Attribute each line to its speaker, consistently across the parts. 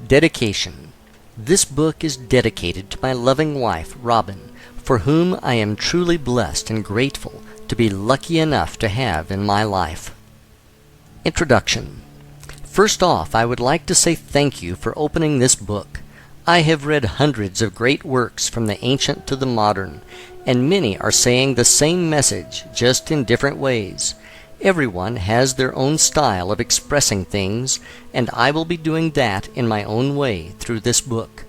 Speaker 1: Dedication. This book is dedicated to my loving wife, Robin, for whom I am truly blessed and grateful to be lucky enough to have in my life. Introduction. First off, I would like to say thank you for opening this book. I have read hundreds of great works from the ancient to the modern, and many are saying the same message, just in different ways. Everyone has their own style of expressing things, and I will be doing that in my own way through this book.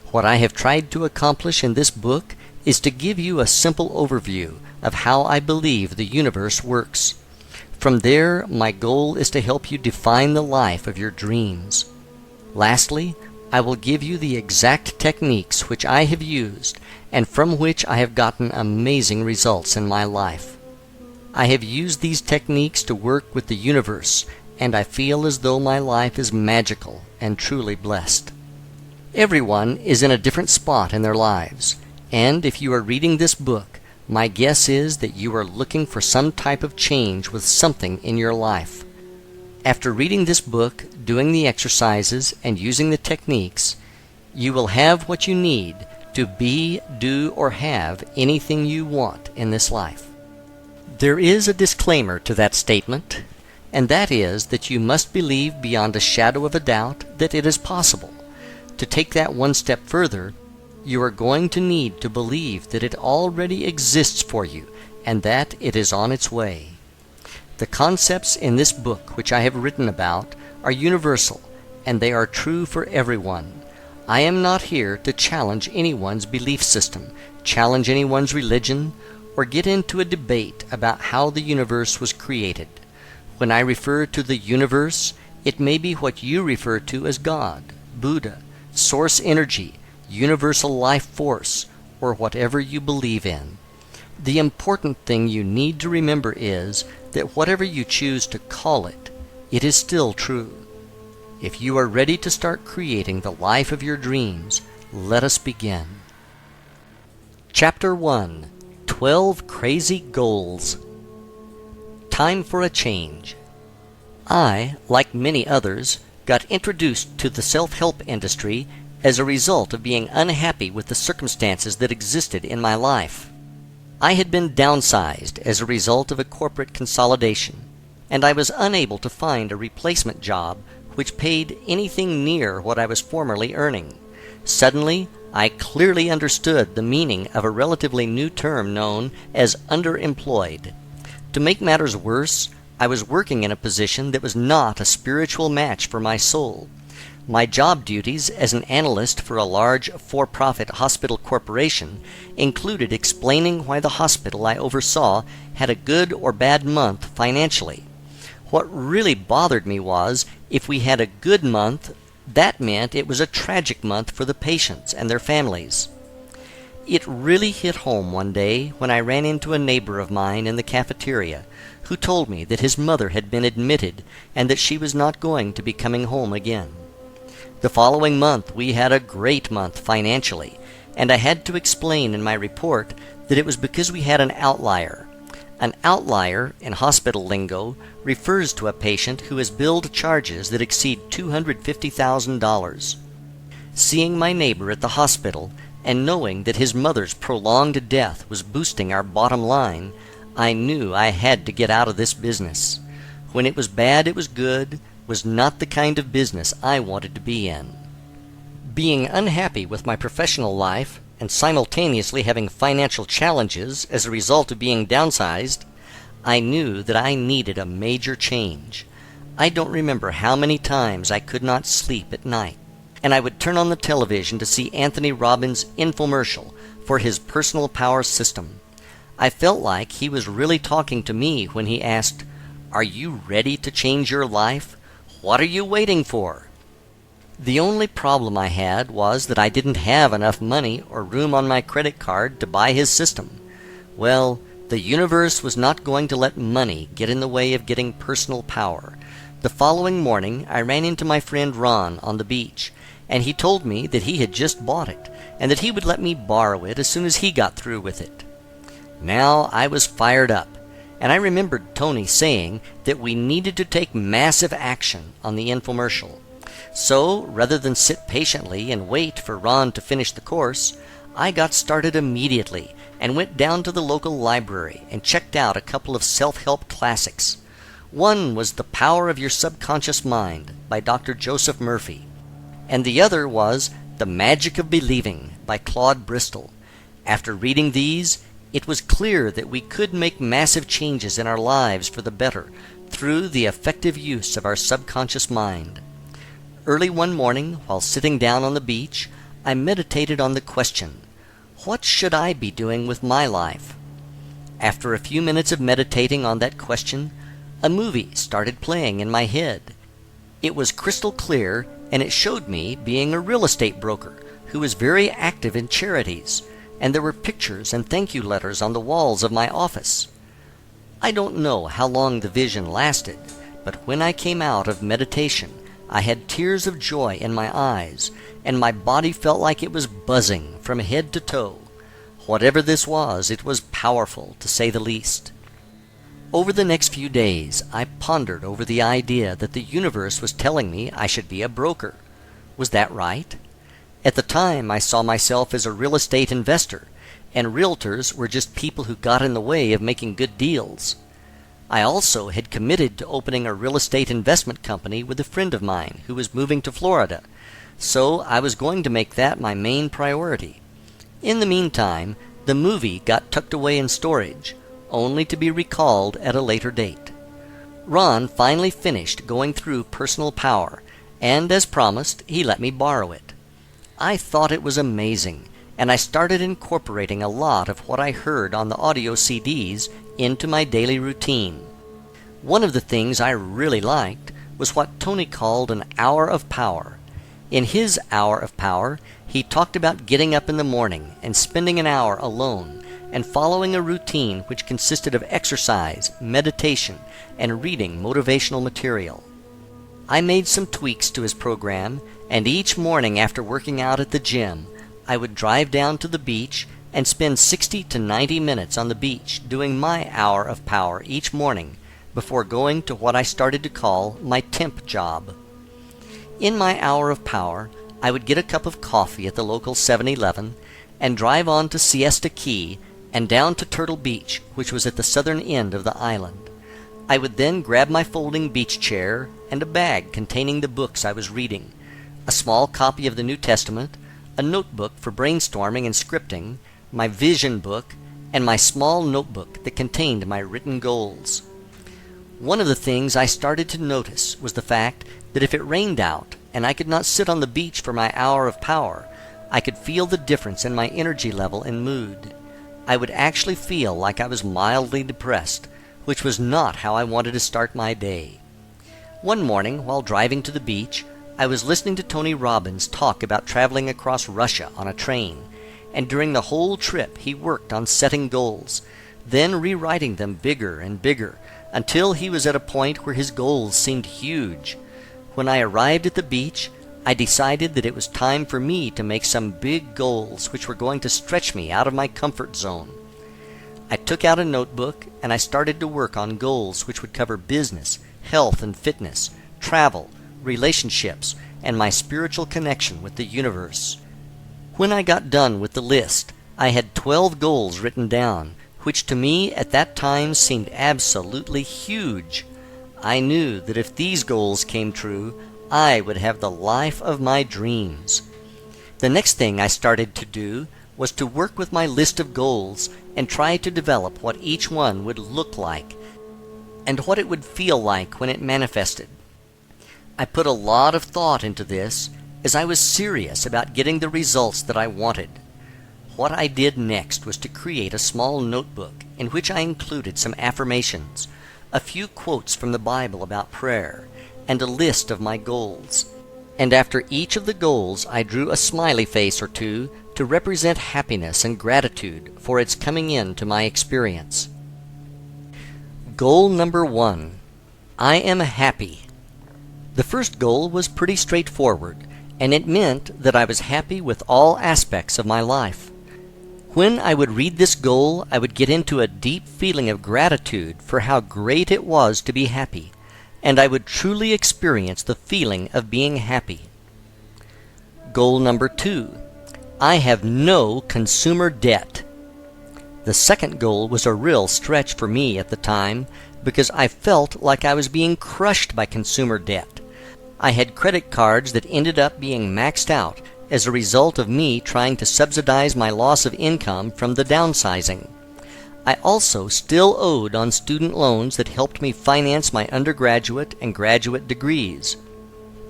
Speaker 1: What I have tried to accomplish in this book is to give you a simple overview of how I believe the universe works. From there, my goal is to help you define the life of your dreams. Lastly, I will give you the exact techniques which I have used and from which I have gotten amazing results in my life. I have used these techniques to work with the universe, and I feel as though my life is magical and truly blessed. Everyone is in a different spot in their lives, and if you are reading this book, my guess is that you are looking for some type of change with something in your life. After reading this book, doing the exercises, and using the techniques, you will have what you need to be, do, or have anything you want in this life. There is a disclaimer to that statement, and that is that you must believe beyond a shadow of a doubt that it is possible. To take that one step further, you are going to need to believe that it already exists for you and that it is on its way. The concepts in this book which I have written about are universal, and they are true for everyone. I am not here to challenge anyone's belief system, challenge anyone's religion, or get into a debate about how the universe was created. When I refer to the universe, it may be what you refer to as God, Buddha, source energy, universal life force, or whatever you believe in. The important thing you need to remember is that whatever you choose to call it, it is still true. If you are ready to start creating the life of your dreams, let us begin. Chapter 1. 12 Crazy Goals. Time for a change. I, like many others, got introduced to the self-help industry as a result of being unhappy with the circumstances that existed in my life. I had been downsized as a result of a corporate consolidation, and I was unable to find a replacement job which paid anything near what I was formerly earning. Suddenly, I clearly understood the meaning of a relatively new term known as underemployed. To make matters worse, I was working in a position that was not a spiritual match for my soul. My job duties as an analyst for a large for-profit hospital corporation included explaining why the hospital I oversaw had a good or bad month financially. What really bothered me was, if we had a good month, that meant it was a tragic month for the patients and their families. It really hit home one day when I ran into a neighbor of mine in the cafeteria who told me that his mother had been admitted and that she was not going to be coming home again. The following month we had a great month financially, and I had to explain in my report that it was because we had an outlier. An outlier, in hospital lingo, refers to a patient who has billed charges that exceed $250,000. Seeing my neighbor at the hospital and knowing that his mother's prolonged death was boosting our bottom line, I knew I had to get out of this business. When it was bad, it was good, was not the kind of business I wanted to be in. Being unhappy with my professional life and simultaneously having financial challenges as a result of being downsized, I knew that I needed a major change. I don't remember how many times I could not sleep at night, and I would turn on the television to see Anthony Robbins' infomercial for his personal power system. I felt like he was really talking to me when he asked, "Are you ready to change your life? What are you waiting for?" The only problem I had was that I didn't have enough money or room on my credit card to buy his system. Well, the universe was not going to let money get in the way of getting personal power. The following morning, I ran into my friend Ron on the beach, and he told me that he had just bought it, and that he would let me borrow it as soon as he got through with it. Now I was fired up, and I remembered Tony saying that we needed to take massive action on the infomercial. So, rather than sit patiently and wait for Ron to finish the course, I got started immediately and went down to the local library and checked out a couple of self-help classics. One was The Power of Your Subconscious Mind by Dr. Joseph Murphy, and the other was The Magic of Believing by Claude Bristol. After reading these, it was clear that we could make massive changes in our lives for the better through the effective use of our subconscious mind. Early one morning, while sitting down on the beach, I meditated on the question, what should I be doing with my life? After a few minutes of meditating on that question, a movie started playing in my head. It was crystal clear, and it showed me being a real estate broker who was very active in charities, and there were pictures and thank you letters on the walls of my office. I don't know how long the vision lasted, but when I came out of meditation, I had tears of joy in my eyes, and my body felt like it was buzzing from head to toe. Whatever this was, it was powerful, to say the least. Over the next few days, I pondered over the idea that the universe was telling me I should be a broker. Was that right? At the time, I saw myself as a real estate investor, and realtors were just people who got in the way of making good deals. I also had committed to opening a real estate investment company with a friend of mine who was moving to Florida, so I was going to make that my main priority. In the meantime, the movie got tucked away in storage, only to be recalled at a later date. Ron finally finished going through Personal Power, and as promised, he let me borrow it. I thought it was amazing, and I started incorporating a lot of what I heard on the audio CDs into my daily routine. One of the things I really liked was what Tony called an hour of power. In his hour of power, he talked about getting up in the morning and spending an hour alone and following a routine which consisted of exercise, meditation, and reading motivational material. I made some tweaks to his program, and each morning after working out at the gym, I would drive down to the beach and spend 60 to 90 minutes on the beach doing my hour of power each morning before going to what I started to call my temp job. In my hour of power, I would get a cup of coffee at the local 7-Eleven and drive on to Siesta Key and down to Turtle Beach, which was at the southern end of the island. I would then grab my folding beach chair and a bag containing the books I was reading, a small copy of the New Testament, a notebook for brainstorming and scripting, my vision book, and my small notebook that contained my written goals. One of the things I started to notice was the fact that if it rained out and I could not sit on the beach for my hour of power, I could feel the difference in my energy level and mood. I would actually feel like I was mildly depressed, which was not how I wanted to start my day. One morning, while driving to the beach, I was listening to Tony Robbins talk about traveling across Russia on a train, and during the whole trip he worked on setting goals, then rewriting them bigger and bigger, until he was at a point where his goals seemed huge. When I arrived at the beach, I decided that it was time for me to make some big goals which were going to stretch me out of my comfort zone. I took out a notebook and I started to work on goals which would cover business, health and fitness, travel, relationships, and my spiritual connection with the universe. When I got done with the list, I had 12 goals written down, which to me at that time seemed absolutely huge. I knew that if these goals came true, I would have the life of my dreams. The next thing I started to do was to work with my list of goals and try to develop what each one would look like and what it would feel like when it manifested. I put a lot of thought into this as I was serious about getting the results that I wanted. What I did next was to create a small notebook in which I included some affirmations, a few quotes from the Bible about prayer, and a list of my goals. And after each of the goals, I drew a smiley face or two to represent happiness and gratitude for its coming into my experience. Goal number 1. I am happy. The first goal was pretty straightforward, and it meant that I was happy with all aspects of my life. When I would read this goal, I would get into a deep feeling of gratitude for how great it was to be happy. and I would truly experience the feeling of being happy. Goal number 2. I have no consumer debt. The second goal was a real stretch for me at the time because I felt like I was being crushed by consumer debt. I had credit cards that ended up being maxed out as a result of me trying to subsidize my loss of income from the downsizing. I also still owed on student loans that helped me finance my undergraduate and graduate degrees.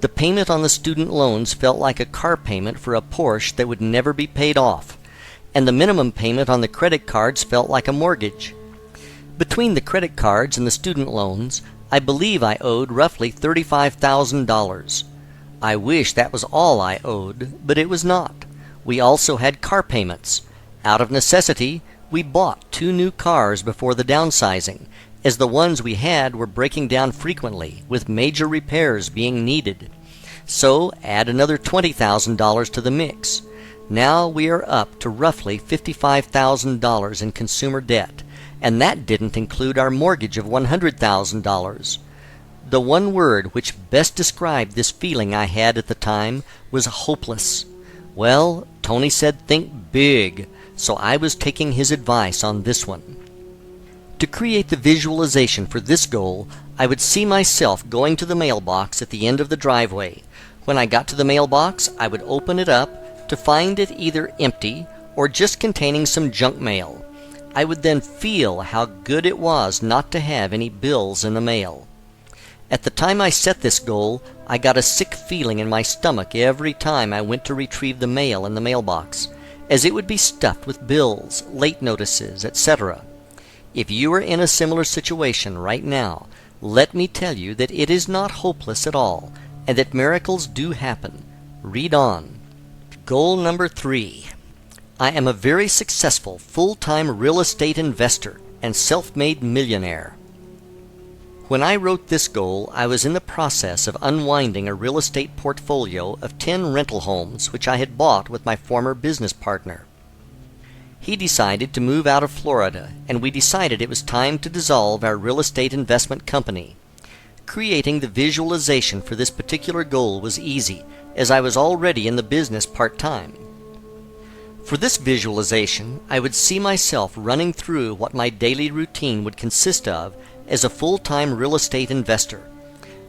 Speaker 1: The payment on the student loans felt like a car payment for a Porsche that would never be paid off, and the minimum payment on the credit cards felt like a mortgage. Between the credit cards and the student loans, I believe I owed roughly $35,000. I wish that was all I owed, but it was not. We also had car payments. Out of necessity, we bought 2 new cars before the downsizing, as the ones we had were breaking down frequently, with major repairs being needed. So add another $20,000 to the mix. Now we are up to roughly $55,000 in consumer debt, and that didn't include our mortgage of $100,000. The one word which best described this feeling I had at the time was hopeless. Well, Tony said think big, so I was taking his advice on this one. To create the visualization for this goal, I would see myself going to the mailbox at the end of the driveway. When I got to the mailbox, I would open it up to find it either empty or just containing some junk mail. I would then feel how good it was not to have any bills in the mail. At the time I set this goal, I got a sick feeling in my stomach every time I went to retrieve the mail in the mailbox, as it would be stuffed with bills, late notices, etc. If you are in a similar situation right now, let me tell you that it is not hopeless at all, and that miracles do happen. Read on. Goal number 3. I am a very successful full-time real estate investor and self-made millionaire. When I wrote this goal, I was in the process of unwinding a real estate portfolio of 10 rental homes which I had bought with my former business partner. He decided to move out of Florida, and we decided it was time to dissolve our real estate investment company. Creating the visualization for this particular goal was easy, as I was already in the business part-time. For this visualization, I would see myself running through what my daily routine would consist of as a full-time real estate investor.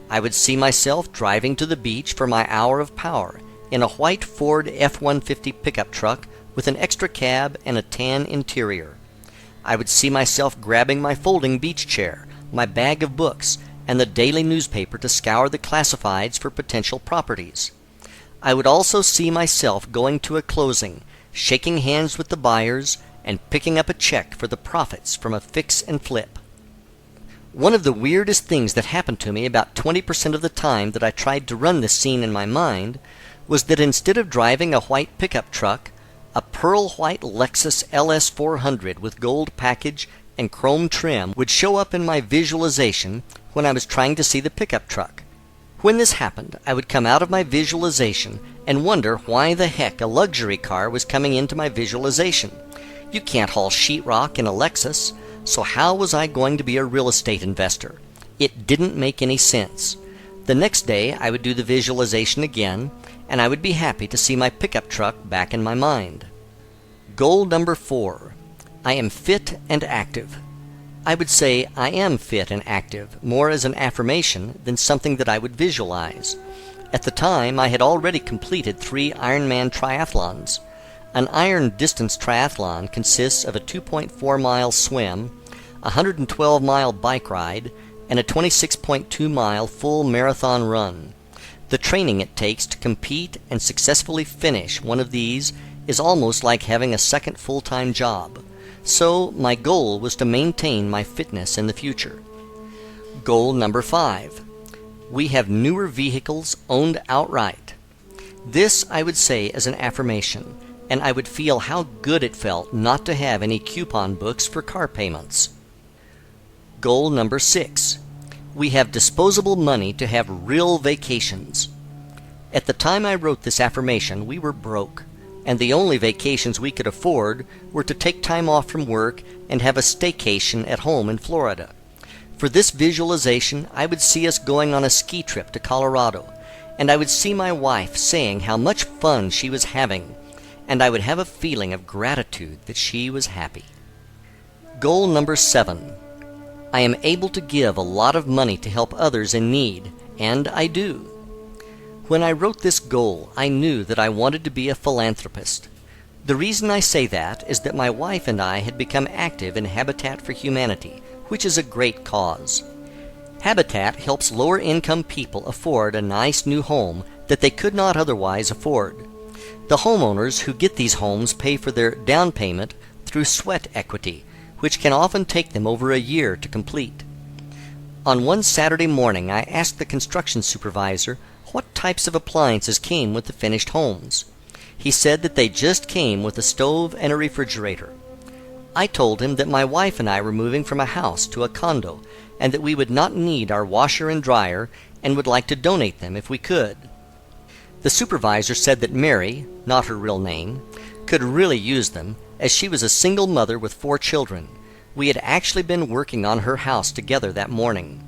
Speaker 1: I would see myself driving to the beach for my hour of power in a white Ford F-150 pickup truck with an extra cab and a tan interior. I would see myself grabbing my folding beach chair, my bag of books, and the daily newspaper to scour the classifieds for potential properties. I would also see myself going to a closing, shaking hands with the buyers, and picking up a check for the profits from a fix and flip. One of the weirdest things that happened to me about 20% of the time that I tried to run this scene in my mind was that instead of driving a white pickup truck, a pearl white Lexus LS400 with gold package and chrome trim would show up in my visualization when I was trying to see the pickup truck. When this happened, I would come out of my visualization and wonder why the heck a luxury car was coming into my visualization. You can't haul sheetrock in a Lexus, so how was I going to be a real estate investor? It didn't make any sense. The next day, I would do the visualization again, and I would be happy to see my pickup truck back in my mind. Goal number 4. I am fit and active. I would say I am fit and active more as an affirmation than something that I would visualize. At the time, I had already completed 3 Ironman triathlons. An iron distance triathlon consists of a 2.4-mile swim, a 112-mile bike ride, and a 26.2-mile full marathon run. The training it takes to compete and successfully finish one of these is almost like having a second full-time job. So my goal was to maintain my fitness in the future. Goal number 5. We have newer vehicles owned outright. This I would say is an affirmation, and I would feel how good it felt not to have any coupon books for car payments. Goal number 6. We have disposable money to have real vacations. At the time I wrote this affirmation, we were broke, and the only vacations we could afford were to take time off from work and have a staycation at home in Florida. For this visualization, I would see us going on a ski trip to Colorado, and I would see my wife saying how much fun she was having, and I would have a feeling of gratitude that she was happy. Goal number 7. I am able to give a lot of money to help others in need, and I do. When I wrote this goal, I knew that I wanted to be a philanthropist. The reason I say that is that my wife and I had become active in Habitat for Humanity, which is a great cause. Habitat helps lower-income people afford a nice new home that they could not otherwise afford. The homeowners who get these homes pay for their down payment through sweat equity, which can often take them over a year to complete. On one Saturday morning, I asked the construction supervisor what types of appliances came with the finished homes. He said that they just came with a stove and a refrigerator. I told him that my wife and I were moving from a house to a condo, and that we would not need our washer and dryer and would like to donate them if we could. The supervisor said that Mary, not her real name, could really use them, as she was a single mother with 4 children. We had actually been working on her house together that morning.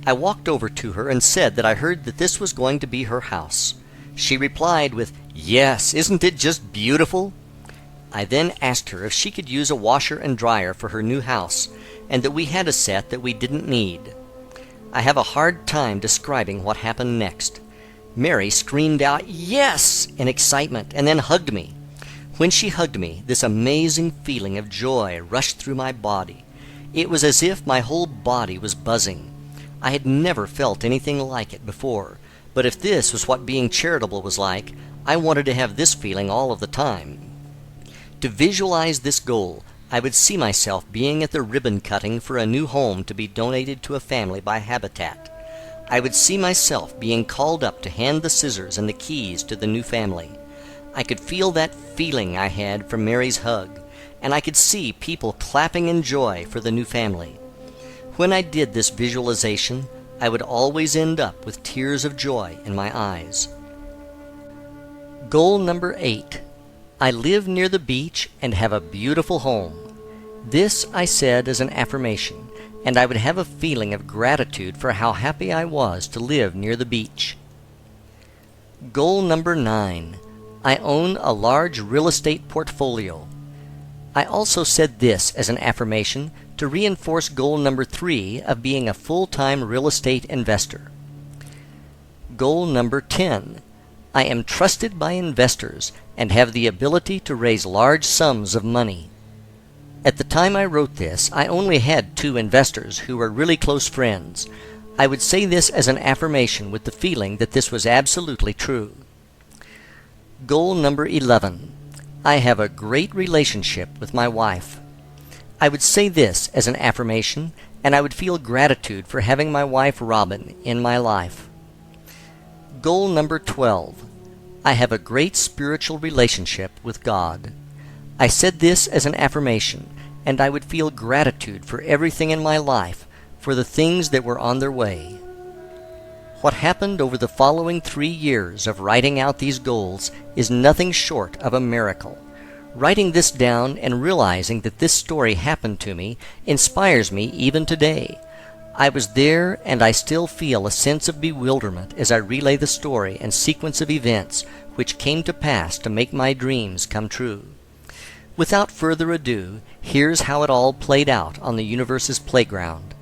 Speaker 1: I walked over to her and said that I heard that this was going to be her house. She replied with, "Yes, isn't it just beautiful?" I then asked her if she could use a washer and dryer for her new house, and that we had a set that we didn't need. I have a hard time describing what happened next. Mary screamed out, "Yes!" in excitement, and then hugged me. When she hugged me, this amazing feeling of joy rushed through my body. It was as if my whole body was buzzing. I had never felt anything like it before, but if this was what being charitable was like, I wanted to have this feeling all of the time. To visualize this goal, I would see myself being at the ribbon cutting for a new home to be donated to a family by Habitat. I would see myself being called up to hand the scissors and the keys to the new family. I could feel that feeling I had from Mary's hug, and I could see people clapping in joy for the new family. When I did this visualization, I would always end up with tears of joy in my eyes. Goal number 8. I live near the beach and have a beautiful home. This I said as an affirmation, and I would have a feeling of gratitude for how happy I was to live near the beach. Goal number 9. I own a large real estate portfolio. I also said this as an affirmation to reinforce goal number 3 of being a full-time real estate investor. Goal number 10. I am trusted by investors and have the ability to raise large sums of money. At the time I wrote this, I only had 2 investors who were really close friends. I would say this as an affirmation with the feeling that this was absolutely true. Goal number 11. I have a great relationship with my wife. I would say this as an affirmation, and I would feel gratitude for having my wife Robin in my life. Goal number 12. I have a great spiritual relationship with God. I said this as an affirmation, and I would feel gratitude for everything in my life, for the things that were on their way. What happened over the following 3 years of writing out these goals is nothing short of a miracle. Writing this down and realizing that this story happened to me inspires me even today. I was there, and I still feel a sense of bewilderment as I relay the story and sequence of events which came to pass to make my dreams come true. Without further ado, here's how it all played out on the universe's playground.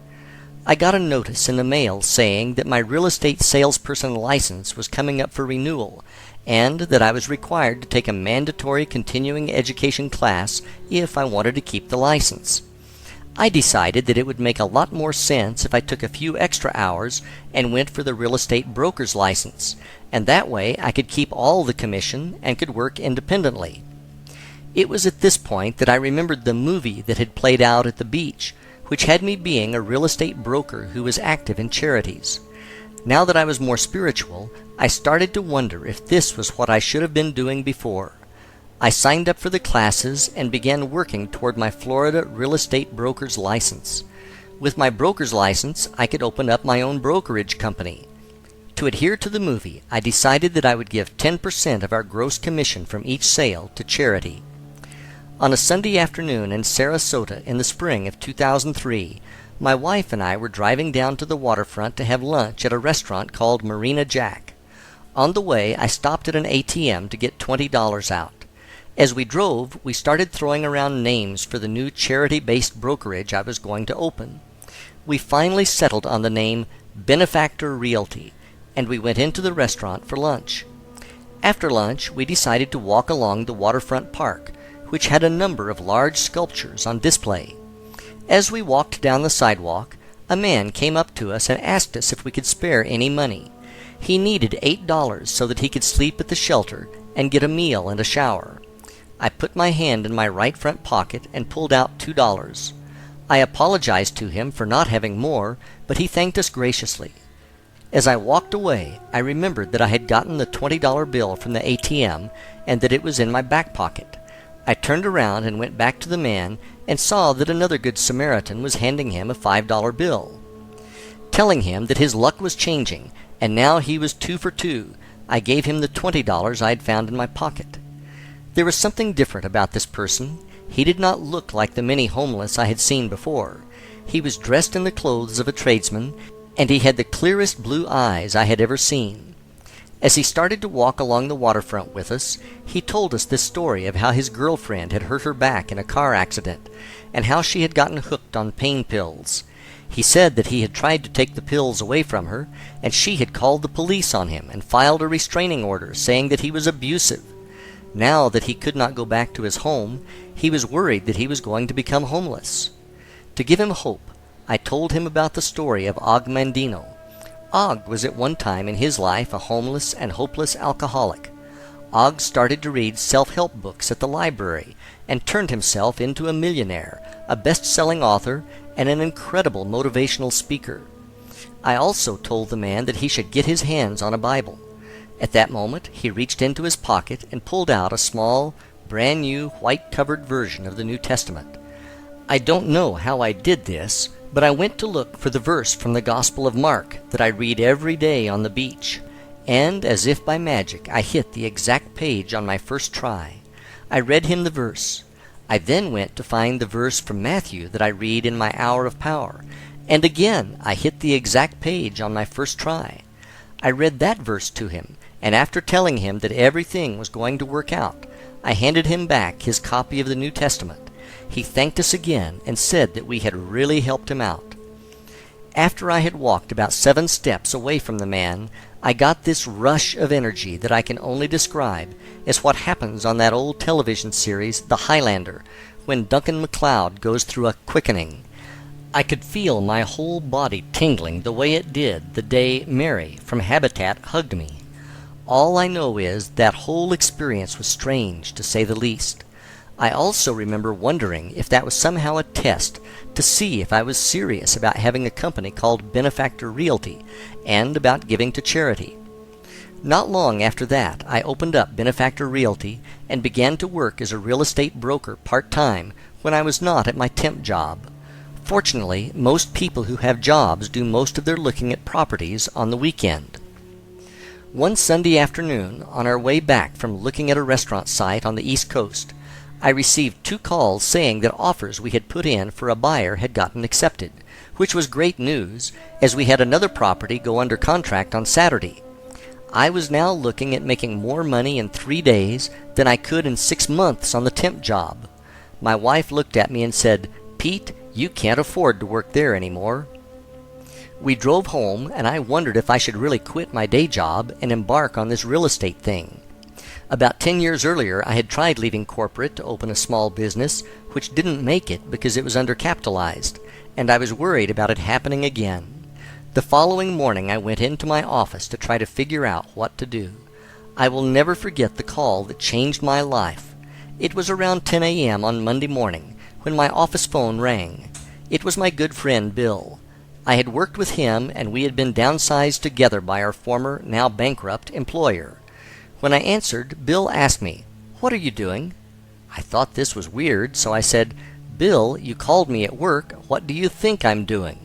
Speaker 1: I got a notice in the mail saying that my real estate salesperson license was coming up for renewal, and that I was required to take a mandatory continuing education class if I wanted to keep the license. I decided that it would make a lot more sense if I took a few extra hours and went for the real estate broker's license, and that way I could keep all the commission and could work independently. It was at this point that I remembered the movie that had played out at the beach, which had me being a real estate broker who was active in charities. Now that I was more spiritual, I started to wonder if this was what I should have been doing before. I signed up for the classes and began working toward my Florida real estate broker's license. With my broker's license, I could open up my own brokerage company. To adhere to the movie, I decided that I would give 10% of our gross commission from each sale to charity. On a Sunday afternoon in Sarasota in the spring of 2003, My wife and I were driving down to the waterfront to have lunch at a restaurant called Marina Jack. On the way, I stopped at an ATM to get $20 out. As we drove, we started throwing around names for the new charity-based brokerage I was going to open. We finally settled on the name Benefactor Realty, and we went into the restaurant for lunch. After lunch, we decided to walk along the waterfront park, which had a number of large sculptures on display. As we walked down the sidewalk, a man came up to us and asked us if we could spare any money. He needed $8 so that he could sleep at the shelter and get a meal and a shower. I put my hand in my right front pocket and pulled out $2. I apologized to him for not having more, but he thanked us graciously. As I walked away, I remembered that I had gotten the $20 bill from the ATM and that it was in my back pocket. I turned around and went back to the man and saw that another Good Samaritan was handing him a $5 bill. Telling him that his luck was changing and now he was 2 for 2, I gave him the $20 I had found in my pocket. There was something different about this person. He did not look like the many homeless I had seen before. He was dressed in the clothes of a tradesman, and he had the clearest blue eyes I had ever seen. As he started to walk along the waterfront with us, he told us this story of how his girlfriend had hurt her back in a car accident, and how she had gotten hooked on pain pills. He said that he had tried to take the pills away from her, and she had called the police on him and filed a restraining order saying that he was abusive. Now that he could not go back to his home, he was worried that he was going to become homeless. To give him hope, I told him about the story of Og Mandino. Og was at one time in his life a homeless and hopeless alcoholic. Og started to read self-help books at the library and turned himself into a millionaire, a best-selling author, and an incredible motivational speaker. I also told the man that he should get his hands on a Bible. At that moment, he reached into his pocket and pulled out a small, brand-new, white-covered version of the New Testament. I don't know how I did this, but I went to look for the verse from the Gospel of Mark that I read every day on the beach, and as if by magic I hit the exact page on my first try. I read him the verse. I then went to find the verse from Matthew that I read in my hour of power, and again I hit the exact page on my first try. I read that verse to him, and after telling him that everything was going to work out, I handed him back his copy of the New Testament. He thanked us again and said that we had really helped him out. After I had walked about 7 steps away from the man, I got this rush of energy that I can only describe as what happens on that old television series, The Highlander, when Duncan MacLeod goes through a quickening. I could feel my whole body tingling the way it did the day Mary from Habitat hugged me. All I know is that whole experience was strange, to say the least. I also remember wondering if that was somehow a test to see if I was serious about having a company called Benefactor Realty and about giving to charity. Not long after that, I opened up Benefactor Realty and began to work as a real estate broker part-time when I was not at my temp job. Fortunately, most people who have jobs do most of their looking at properties on the weekend. One Sunday afternoon, on our way back from looking at a restaurant site on the East Coast, I received 2 calls saying that offers we had put in for a buyer had gotten accepted, which was great news, as we had another property go under contract on Saturday. I was now looking at making more money in 3 days than I could in 6 months on the temp job. My wife looked at me and said, "Pete, you can't afford to work there anymore." We drove home, and I wondered if I should really quit my day job and embark on this real estate thing. About 10 years earlier, I had tried leaving corporate to open a small business, which didn't make it because it was undercapitalized, and I was worried about it happening again. The following morning, I went into my office to try to figure out what to do. I will never forget the call that changed my life. It was around 10 a.m. on Monday morning when my office phone rang. It was my good friend Bill. I had worked with him, and we had been downsized together by our former, now bankrupt, employer. When I answered, Bill asked me, "What are you doing?" I thought this was weird, so I said, "Bill, you called me at work. What do you think I'm doing?"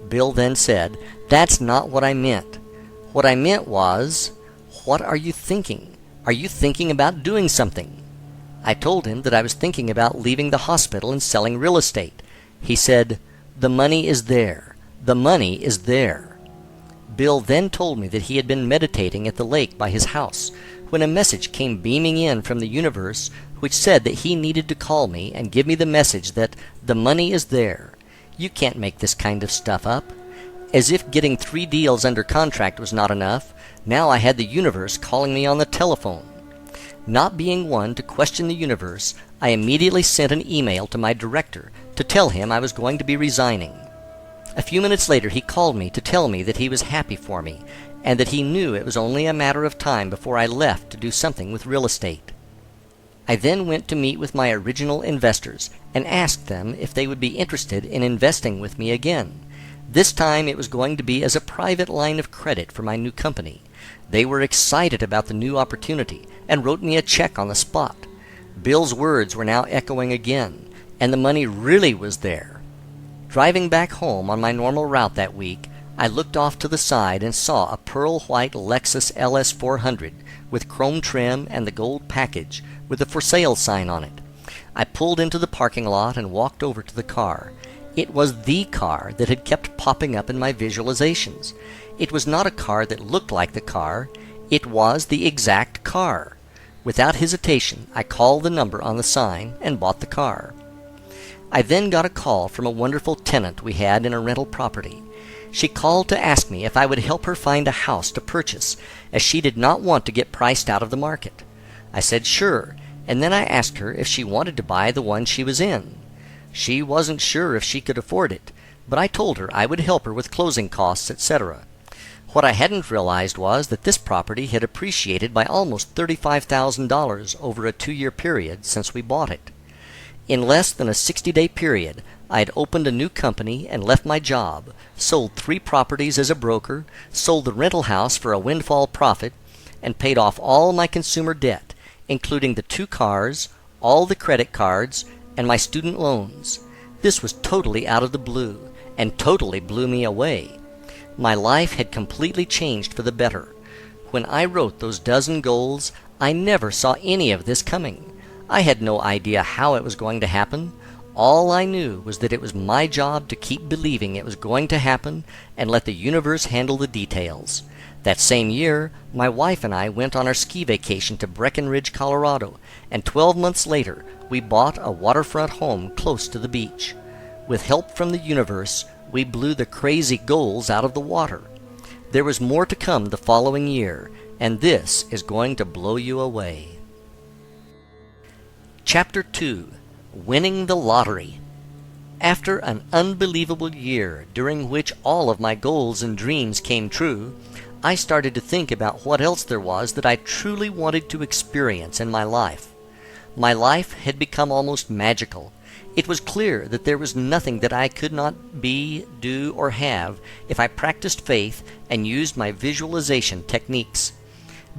Speaker 1: Bill then said, "That's not what I meant. What I meant was, what are you thinking? Are you thinking about doing something?" I told him that I was thinking about leaving the hospital and selling real estate. He said, The money is there. The money is there. Bill then told me that he had been meditating at the lake by his house when a message came beaming in from the universe which said that he needed to call me and give me the message that the money is there. You can't make this kind of stuff up. As if getting 3 deals under contract was not enough, now I had the universe calling me on the telephone. Not being one to question the universe, I immediately sent an email to my director to tell him I was going to be resigning. A few minutes later he called me to tell me that he was happy for me, and that he knew it was only a matter of time before I left to do something with real estate. I then went to meet with my original investors and asked them if they would be interested in investing with me again. This time it was going to be as a private line of credit for my new company. They were excited about the new opportunity and wrote me a check on the spot. Bill's words were now echoing again, and the money really was there. Driving back home on my normal route that week, I looked off to the side and saw a pearl-white Lexus LS 400 with chrome trim and the gold package with a for sale sign on it. I pulled into the parking lot and walked over to the car. It was the car that had kept popping up in my visualizations. It was not a car that looked like the car. It was the exact car. Without hesitation, I called the number on the sign and bought the car. I then got a call from a wonderful tenant we had in a rental property. She called to ask me if I would help her find a house to purchase, as she did not want to get priced out of the market. I said sure, and then I asked her if she wanted to buy the one she was in. She wasn't sure if she could afford it, but I told her I would help her with closing costs, etc. What I hadn't realized was that this property had appreciated by almost $35,000 over a 2-year period since we bought it. In less than a 60-day period, I had opened a new company and left my job, sold 3 properties as a broker, sold the rental house for a windfall profit, and paid off all my consumer debt, including the 2 cars, all the credit cards, and my student loans. This was totally out of the blue, and totally blew me away. My life had completely changed for the better. When I wrote those dozen goals, I never saw any of this coming. I had no idea how it was going to happen. All I knew was that it was my job to keep believing it was going to happen and let the universe handle the details. That same year, my wife and I went on our ski vacation to Breckenridge, Colorado, and 12 months later, we bought a waterfront home close to the beach. With help from the universe, we blew the crazy goals out of the water. There was more to come the following year, and this is going to blow you away. Chapter 2. Winning the Lottery. After an unbelievable year during which all of my goals and dreams came true, I started to think about what else there was that I truly wanted to experience in my life. My life had become almost magical. It was clear that there was nothing that I could not be, do, or have if I practiced faith and used my visualization techniques.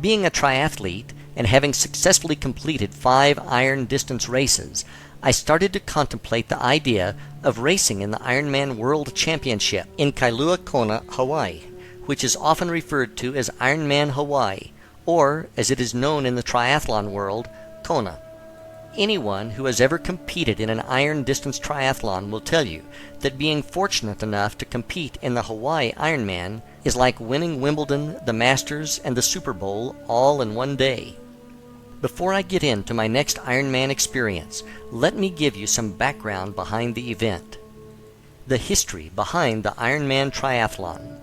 Speaker 1: Being a triathlete and having successfully completed 5 iron distance races, I started to contemplate the idea of racing in the Ironman World Championship in Kailua Kona, Hawaii, which is often referred to as Ironman Hawaii, or, as it is known in the triathlon world, Kona. Anyone who has ever competed in an iron distance triathlon will tell you that being fortunate enough to compete in the Hawaii Ironman is like winning Wimbledon, the Masters, and the Super Bowl all in one day. Before I get into my next Ironman experience, let me give you some background behind the event. The history behind the Ironman triathlon.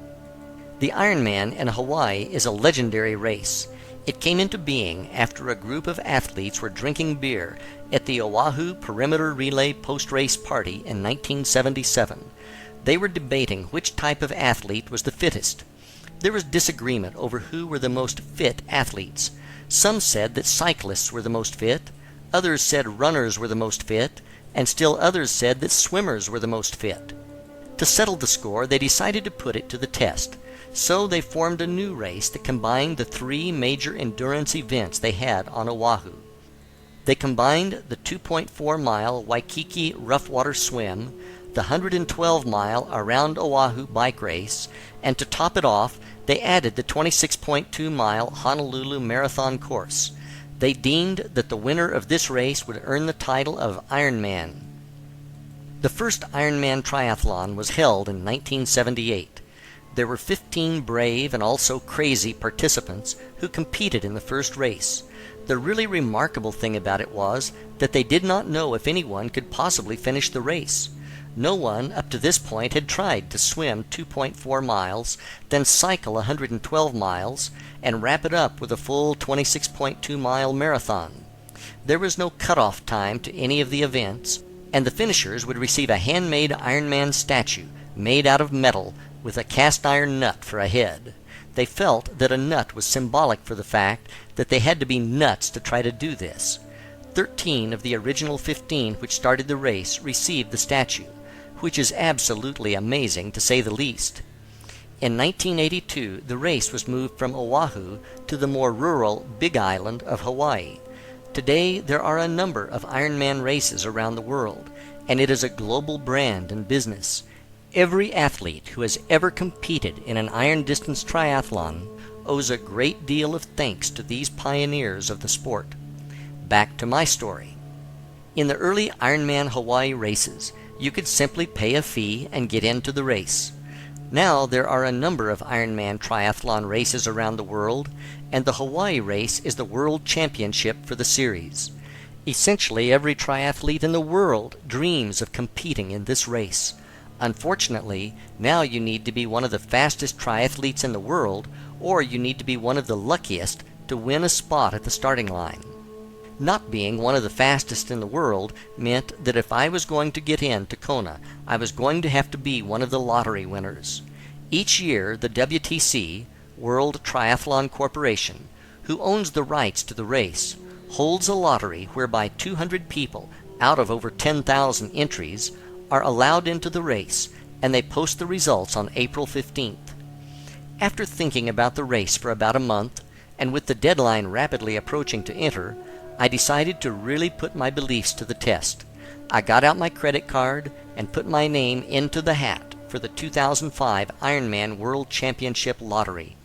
Speaker 1: The Ironman in Hawaii is a legendary race. It came into being after a group of athletes were drinking beer at the Oahu Perimeter Relay post-race party in 1977. They were debating which type of athlete was the fittest. There was disagreement over who were the most fit athletes. Some said that cyclists were the most fit, others said runners were the most fit, and still others said that swimmers were the most fit. To settle the score, they decided to put it to the test. So they formed a new race that combined the 3 major endurance events they had on Oahu. They combined the 2.4-mile Waikiki rough water swim, the 112-mile Around Oahu bike race, and to top it off, they added the 26.2-mile Honolulu Marathon course. They deemed that the winner of this race would earn the title of Ironman. The first Ironman triathlon was held in 1978. There were 15 brave and also crazy participants who competed in the first race. The really remarkable thing about it was that they did not know if anyone could possibly finish the race. No one up to this point had tried to swim 2.4 miles, then cycle 112 miles, and wrap it up with a full 26.2-mile marathon. There was no cutoff time to any of the events, and the finishers would receive a handmade Ironman statue made out of metal with a cast iron nut for a head. They felt that a nut was symbolic for the fact that they had to be nuts to try to do this. 13 of the original 15 which started the race received the statue, which is absolutely amazing to say the least. In 1982, the race was moved from Oahu to the more rural Big Island of Hawaii. Today, there are a number of Ironman races around the world, and it is a global brand and business. Every athlete who has ever competed in an iron distance triathlon owes a great deal of thanks to these pioneers of the sport. Back to my story. In the early Ironman Hawaii races, you could simply pay a fee and get into the race. Now there are a number of Ironman triathlon races around the world, and the Hawaii race is the world championship for the series. Essentially, every triathlete in the world dreams of competing in this race. Unfortunately, now you need to be one of the fastest triathletes in the world, or you need to be one of the luckiest to win a spot at the starting line. Not being one of the fastest in the world meant that if I was going to get into Kona, I was going to have to be one of the lottery winners. Each year, the WTC, World Triathlon Corporation, who owns the rights to the race, holds a lottery whereby 200 people out of over 10,000 entries are allowed into the race, and they post the results on April 15th. After thinking about the race for about a month, and with the deadline rapidly approaching to enter, I decided to really put my beliefs to the test. I got out my credit card and put my name into the hat for the 2005 Ironman World Championship Lottery.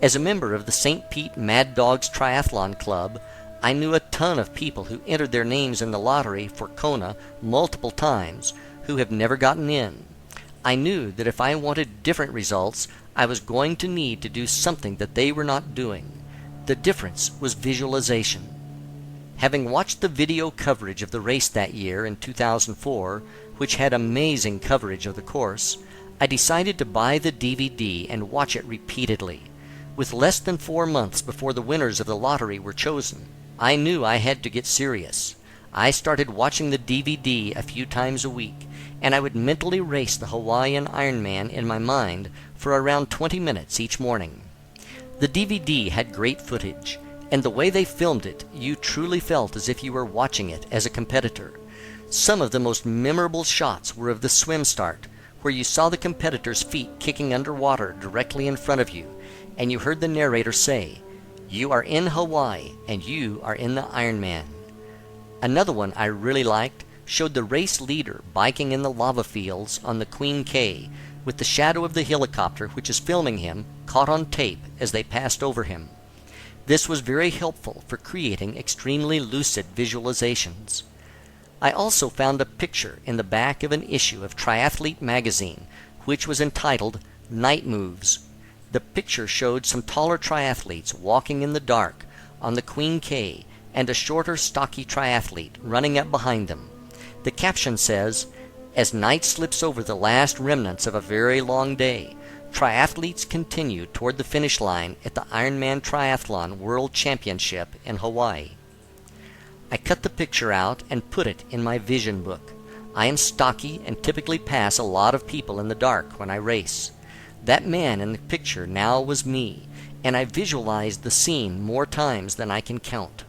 Speaker 1: As a member of the St. Pete Mad Dogs Triathlon Club, I knew a ton of people who entered their names in the lottery for Kona multiple times who have never gotten in. I knew that if I wanted different results, I was going to need to do something that they were not doing. The difference was visualization. Having watched the video coverage of the race that year in 2004, which had amazing coverage of the course, I decided to buy the DVD and watch it repeatedly. With less than 4 months before the winners of the lottery were chosen, I knew I had to get serious. I started watching the DVD a few times a week, and I would mentally race the Hawaiian Ironman in my mind for around 20 minutes each morning. The DVD had great footage, and the way they filmed it, you truly felt as if you were watching it as a competitor. Some of the most memorable shots were of the swim start, where you saw the competitor's feet kicking underwater directly in front of you, and you heard the narrator say, "You are in Hawaii, and you are in the Ironman." Another one I really liked showed the race leader biking in the lava fields on the Queen K, with the shadow of the helicopter which is filming him caught on tape as they passed over him. This was very helpful for creating extremely lucid visualizations. I also found a picture in the back of an issue of Triathlete magazine, which was entitled Night Moves. The picture showed some taller triathletes walking in the dark on the Queen K and a shorter, stocky triathlete running up behind them. The caption says, "As night slips over the last remnants of a very long day, triathletes continue toward the finish line at the Ironman Triathlon World Championship in Hawaii." I cut the picture out and put it in my vision book. I am stocky and typically pass a lot of people in the dark when I race. That man in the picture now was me, and I visualized the scene more times than I can count.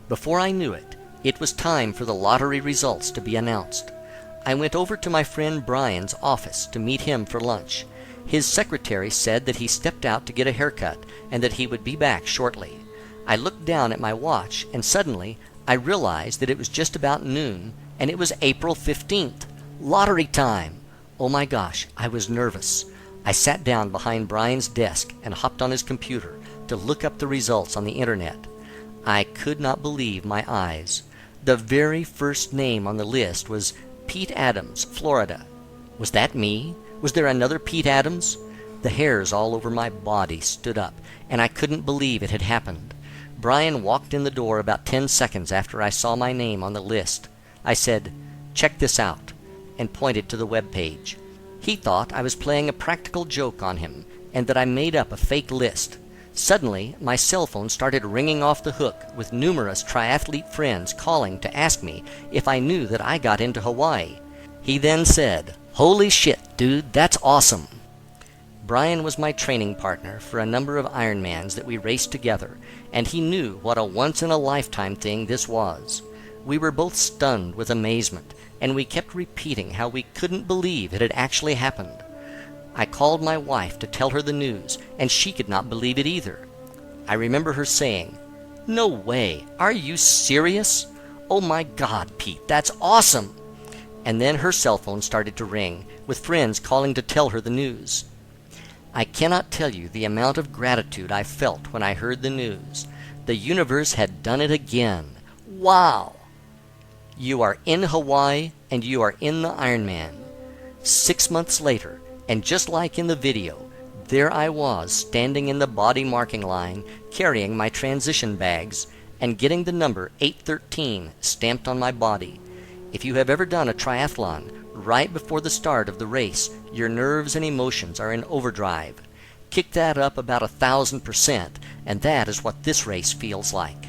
Speaker 1: Before I knew it, it was time for the lottery results to be announced. I went over to my friend Brian's office to meet him for lunch. His secretary said that he stepped out to get a haircut and that he would be back shortly. I looked down at my watch, and suddenly I realized that it was just about noon, and it was April 15th. Lottery time! Oh my gosh, I was nervous. I sat down behind Brian's desk and hopped on his computer to look up the results on the internet. I could not believe my eyes. The very first name on the list was Pete Adams, Florida. Was that me? Was there another Pete Adams? The hairs all over my body stood up, and I couldn't believe it had happened. Brian walked in the door about 10 seconds after I saw my name on the list. I said, "Check this out," and pointed to the web page. He thought I was playing a practical joke on him, and that I made up a fake list. Suddenly, my cell phone started ringing off the hook, with numerous triathlete friends calling to ask me if I knew that I got into Hawaii. He then said, "Holy shit, dude, that's awesome." Brian was my training partner for a number of Ironmans that we raced together, and he knew what a once-in-a-lifetime thing this was. We were both stunned with amazement, and we kept repeating how we couldn't believe it had actually happened. I called my wife to tell her the news, and she could not believe it either. I remember her saying, "No way! Are you serious? Oh my God, Pete, that's awesome!" And then her cell phone started to ring, with friends calling to tell her the news. I cannot tell you the amount of gratitude I felt when I heard the news. The universe had done it again. Wow! You are in Hawaii, and you are in the Ironman. 6 months later, and just like in the video, there I was standing in the body marking line, carrying my transition bags, and getting the number 813 stamped on my body. If you have ever done a triathlon, right before the start of the race, your nerves and emotions are in overdrive. Kick that up about 1,000%, and that is what this race feels like.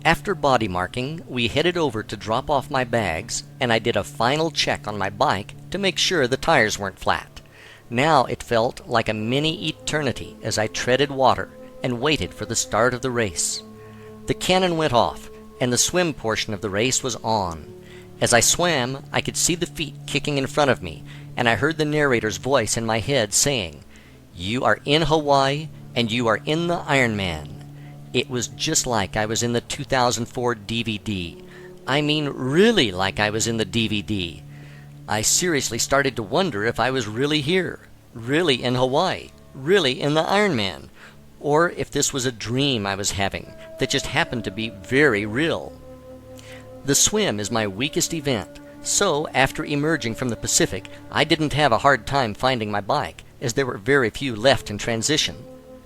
Speaker 1: After body marking, we headed over to drop off my bags, and I did a final check on my bike to make sure the tires weren't flat. Now it felt like a mini eternity as I treaded water and waited for the start of the race. The cannon went off, and the swim portion of the race was on. As I swam, I could see the feet kicking in front of me, and I heard the narrator's voice in my head saying, "You are in Hawaii, and you are in the Ironman." It was just like I was in the 2004 DVD. I mean, really like I was in the DVD. I seriously started to wonder if I was really here, really in Hawaii, really in the Ironman, or if this was a dream I was having that just happened to be very real. The swim is my weakest event, so after emerging from the Pacific, I didn't have a hard time finding my bike, as there were very few left in transition.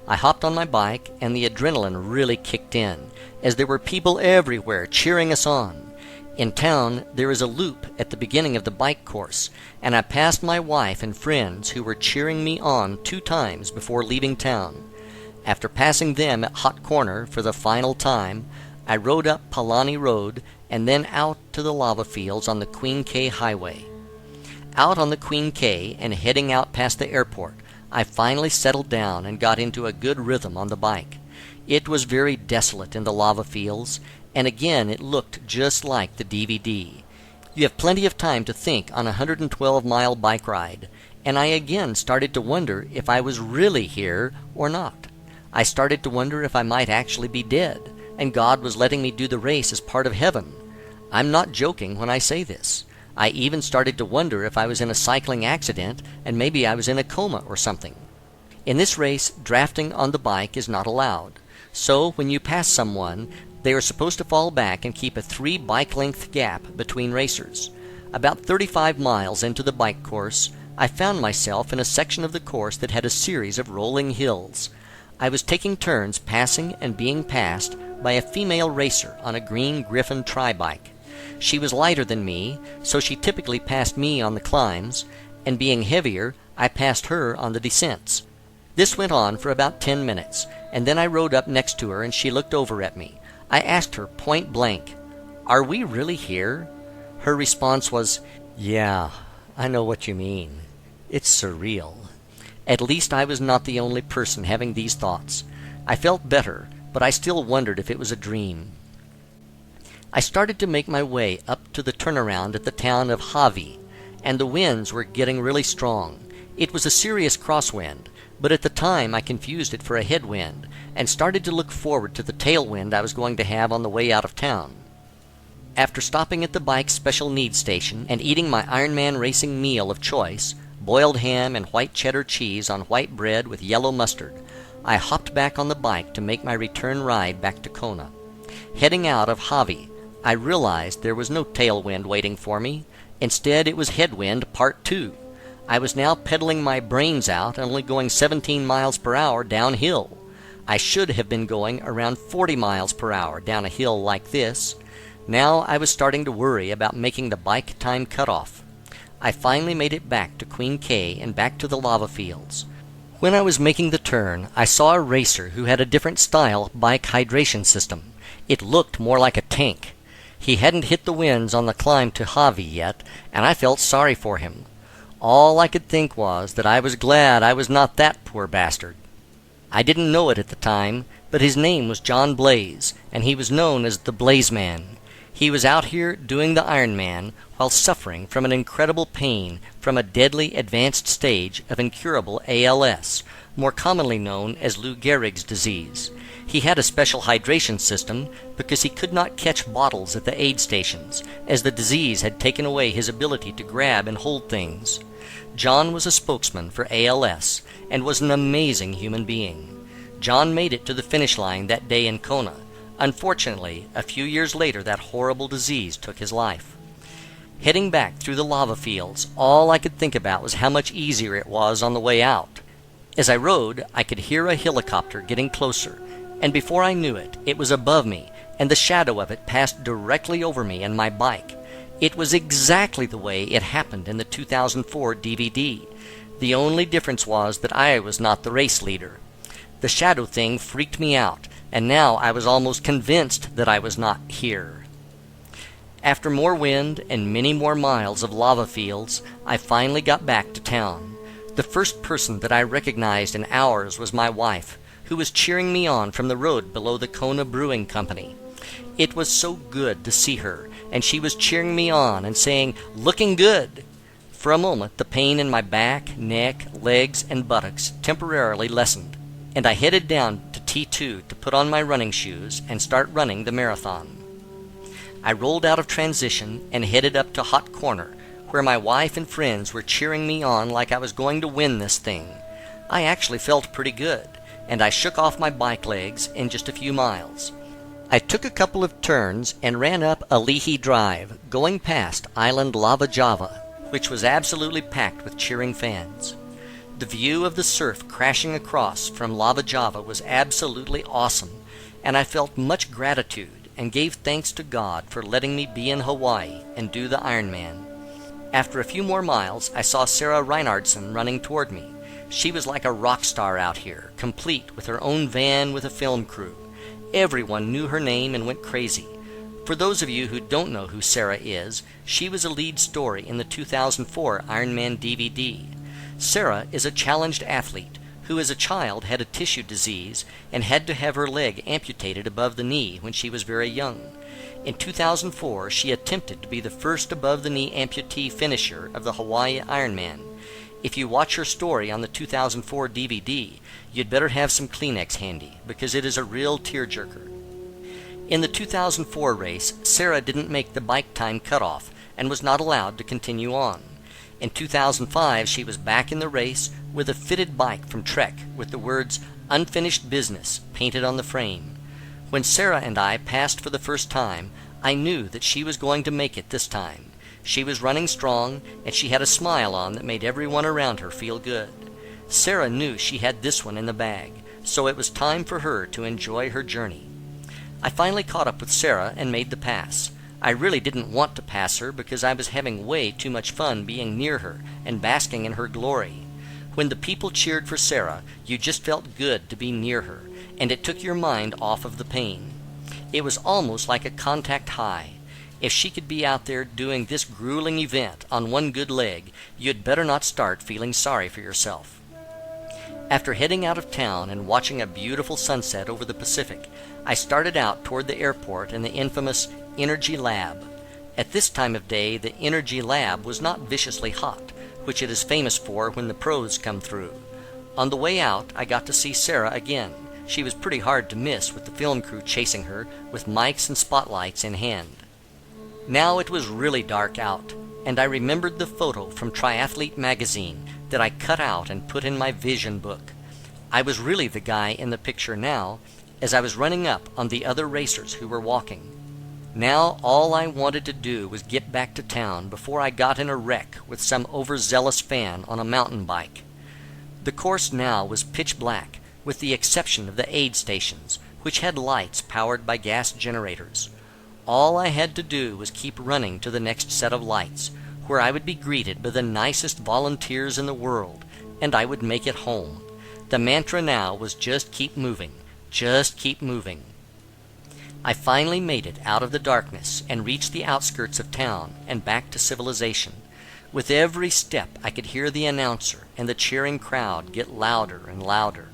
Speaker 1: I hopped on my bike, and the adrenaline really kicked in, as there were people everywhere cheering us on. In town, there is a loop at the beginning of the bike course, and I passed my wife and friends who were cheering me on 2 times before leaving town. After passing them at Hot Corner for the final time, I rode up Palani Road and then out to the lava fields on the Queen K Highway. Out on the Queen K and heading out past the airport, I finally settled down and got into a good rhythm on the bike. It was very desolate in the lava fields, and again it looked just like the DVD. You have plenty of time to think on a 112-mile bike ride, and I again started to wonder if I was really here or not. I started to wonder if I might actually be dead, and God was letting me do the race as part of heaven. I'm not joking when I say this. I even started to wonder if I was in a cycling accident and maybe I was in a coma or something. In this race, drafting on the bike is not allowed. So when you pass someone, they are supposed to fall back and keep a 3 bike-length gap between racers. About 35 miles into the bike course, I found myself in a section of the course that had a series of rolling hills. I was taking turns passing and being passed by a female racer on a green Griffin tri-bike. She was lighter than me, so she typically passed me on the climbs, and being heavier, I passed her on the descents. This went on for about 10 minutes, and then I rode up next to her and she looked over at me. I asked her point blank, "Are we really here?" Her response was, "Yeah, I know what you mean. It's surreal." At least I was not the only person having these thoughts. I felt better, but I still wondered if it was a dream. I started to make my way up to the turnaround at the town of Hawi, and the winds were getting really strong. It was a serious crosswind, but at the time I confused it for a headwind, and started to look forward to the tailwind I was going to have on the way out of town. After stopping at the bike special needs station and eating my Ironman racing meal of choice, boiled ham and white cheddar cheese on white bread with yellow mustard, I hopped back on the bike to make my return ride back to Kona. Heading out of Hawi, I realized there was no tailwind waiting for me, Instead, it was headwind part 2. I was now pedaling my brains out and only going 17 miles per hour downhill. I should have been going around 40 miles per hour down a hill like this. Now I was starting to worry about making the bike time cutoff. I finally made it back to Queen K and back to the lava fields. When I was making the turn, I saw a racer who had a different style bike hydration system. It looked more like a tank. He hadn't hit the winds on the climb to Javi yet, and I felt sorry for him. All I could think was that I was glad I was not that poor bastard. I didn't know it at the time, but his name was John Blaze, and he was known as the Blaze Man. He was out here doing the Ironman while suffering from an incredible pain from a deadly advanced stage of incurable ALS, more commonly known as Lou Gehrig's disease. He had a special hydration system because he could not catch bottles at the aid stations, as the disease had taken away his ability to grab and hold things. John was a spokesman for ALS and was an amazing human being. John made it to the finish line that day in Kona. Unfortunately, a few years later that horrible disease took his life. Heading back through the lava fields, all I could think about was how much easier it was on the way out. As I rode, I could hear a helicopter getting closer, and before I knew it, it was above me, and the shadow of it passed directly over me and my bike. It was exactly the way it happened in the 2004 DVD. The only difference was that I was not the race leader. The shadow thing freaked me out, and now I was almost convinced that I was not here. After more wind and many more miles of lava fields, I finally got back to town. The first person that I recognized in hours was my wife, who was cheering me on from the road below the Kona Brewing Company. It was so good to see her, and she was cheering me on and saying, "Looking good." For a moment, the pain in my back, neck, legs, and buttocks temporarily lessened, and I headed down to T2 to put on my running shoes and start running the marathon. I rolled out of transition and headed up to Hot Corner, where my wife and friends were cheering me on like I was going to win this thing. I actually felt pretty good, and I shook off my bike legs in just a few miles. I took a couple of turns and ran up Alihi Drive, going past Island Lava Java, which was absolutely packed with cheering fans. The view of the surf crashing across from Lava Java was absolutely awesome, and I felt much gratitude and gave thanks to God for letting me be in Hawaii and do the Ironman. After a few more miles, I saw Sarah Reinhardson running toward me. She was like a rock star out here, complete with her own van with a film crew. Everyone knew her name and went crazy. For those of you who don't know who Sarah is, she was a lead story in the 2004 Ironman DVD. Sarah is a challenged athlete who as a child had a tissue disease and had to have her leg amputated above the knee when she was very young. In 2004, she attempted to be the first above-the-knee amputee finisher of the Hawaii Ironman. If you watch her story on the 2004 DVD, you'd better have some Kleenex handy, because it is a real tearjerker. In the 2004 race, Sarah didn't make the bike time cutoff and was not allowed to continue on. In 2005, she was back in the race with a fitted bike from Trek with the words "Unfinished Business" painted on the frame. When Sarah and I passed for the first time, I knew that she was going to make it this time. She was running strong, and she had a smile on that made everyone around her feel good. Sarah knew she had this one in the bag, so it was time for her to enjoy her journey. I finally caught up with Sarah and made the pass. I really didn't want to pass her because I was having way too much fun being near her and basking in her glory. When the people cheered for Sarah, you just felt good to be near her, and it took your mind off of the pain. It was almost like a contact high. If she could be out there doing this grueling event on one good leg, you'd better not start feeling sorry for yourself. After heading out of town and watching a beautiful sunset over the Pacific, I started out toward the airport and the infamous Energy Lab. At this time of day, the Energy Lab was not viciously hot, which it is famous for when the pros come through. On the way out, I got to see Sarah again. She was pretty hard to miss with the film crew chasing her with mics and spotlights in hand. Now it was really dark out, and I remembered the photo from Triathlete magazine that I cut out and put in my vision book. I was really the guy in the picture now, as I was running up on the other racers who were walking. Now all I wanted to do was get back to town before I got in a wreck with some overzealous fan on a mountain bike. The course now was pitch black, with the exception of the aid stations, which had lights powered by gas generators. All I had to do was keep running to the next set of lights, where I would be greeted by the nicest volunteers in the world, and I would make it home. The mantra now was just keep moving, just keep moving. I finally made it out of the darkness and reached the outskirts of town and back to civilization. With every step I could hear the announcer and the cheering crowd get louder and louder.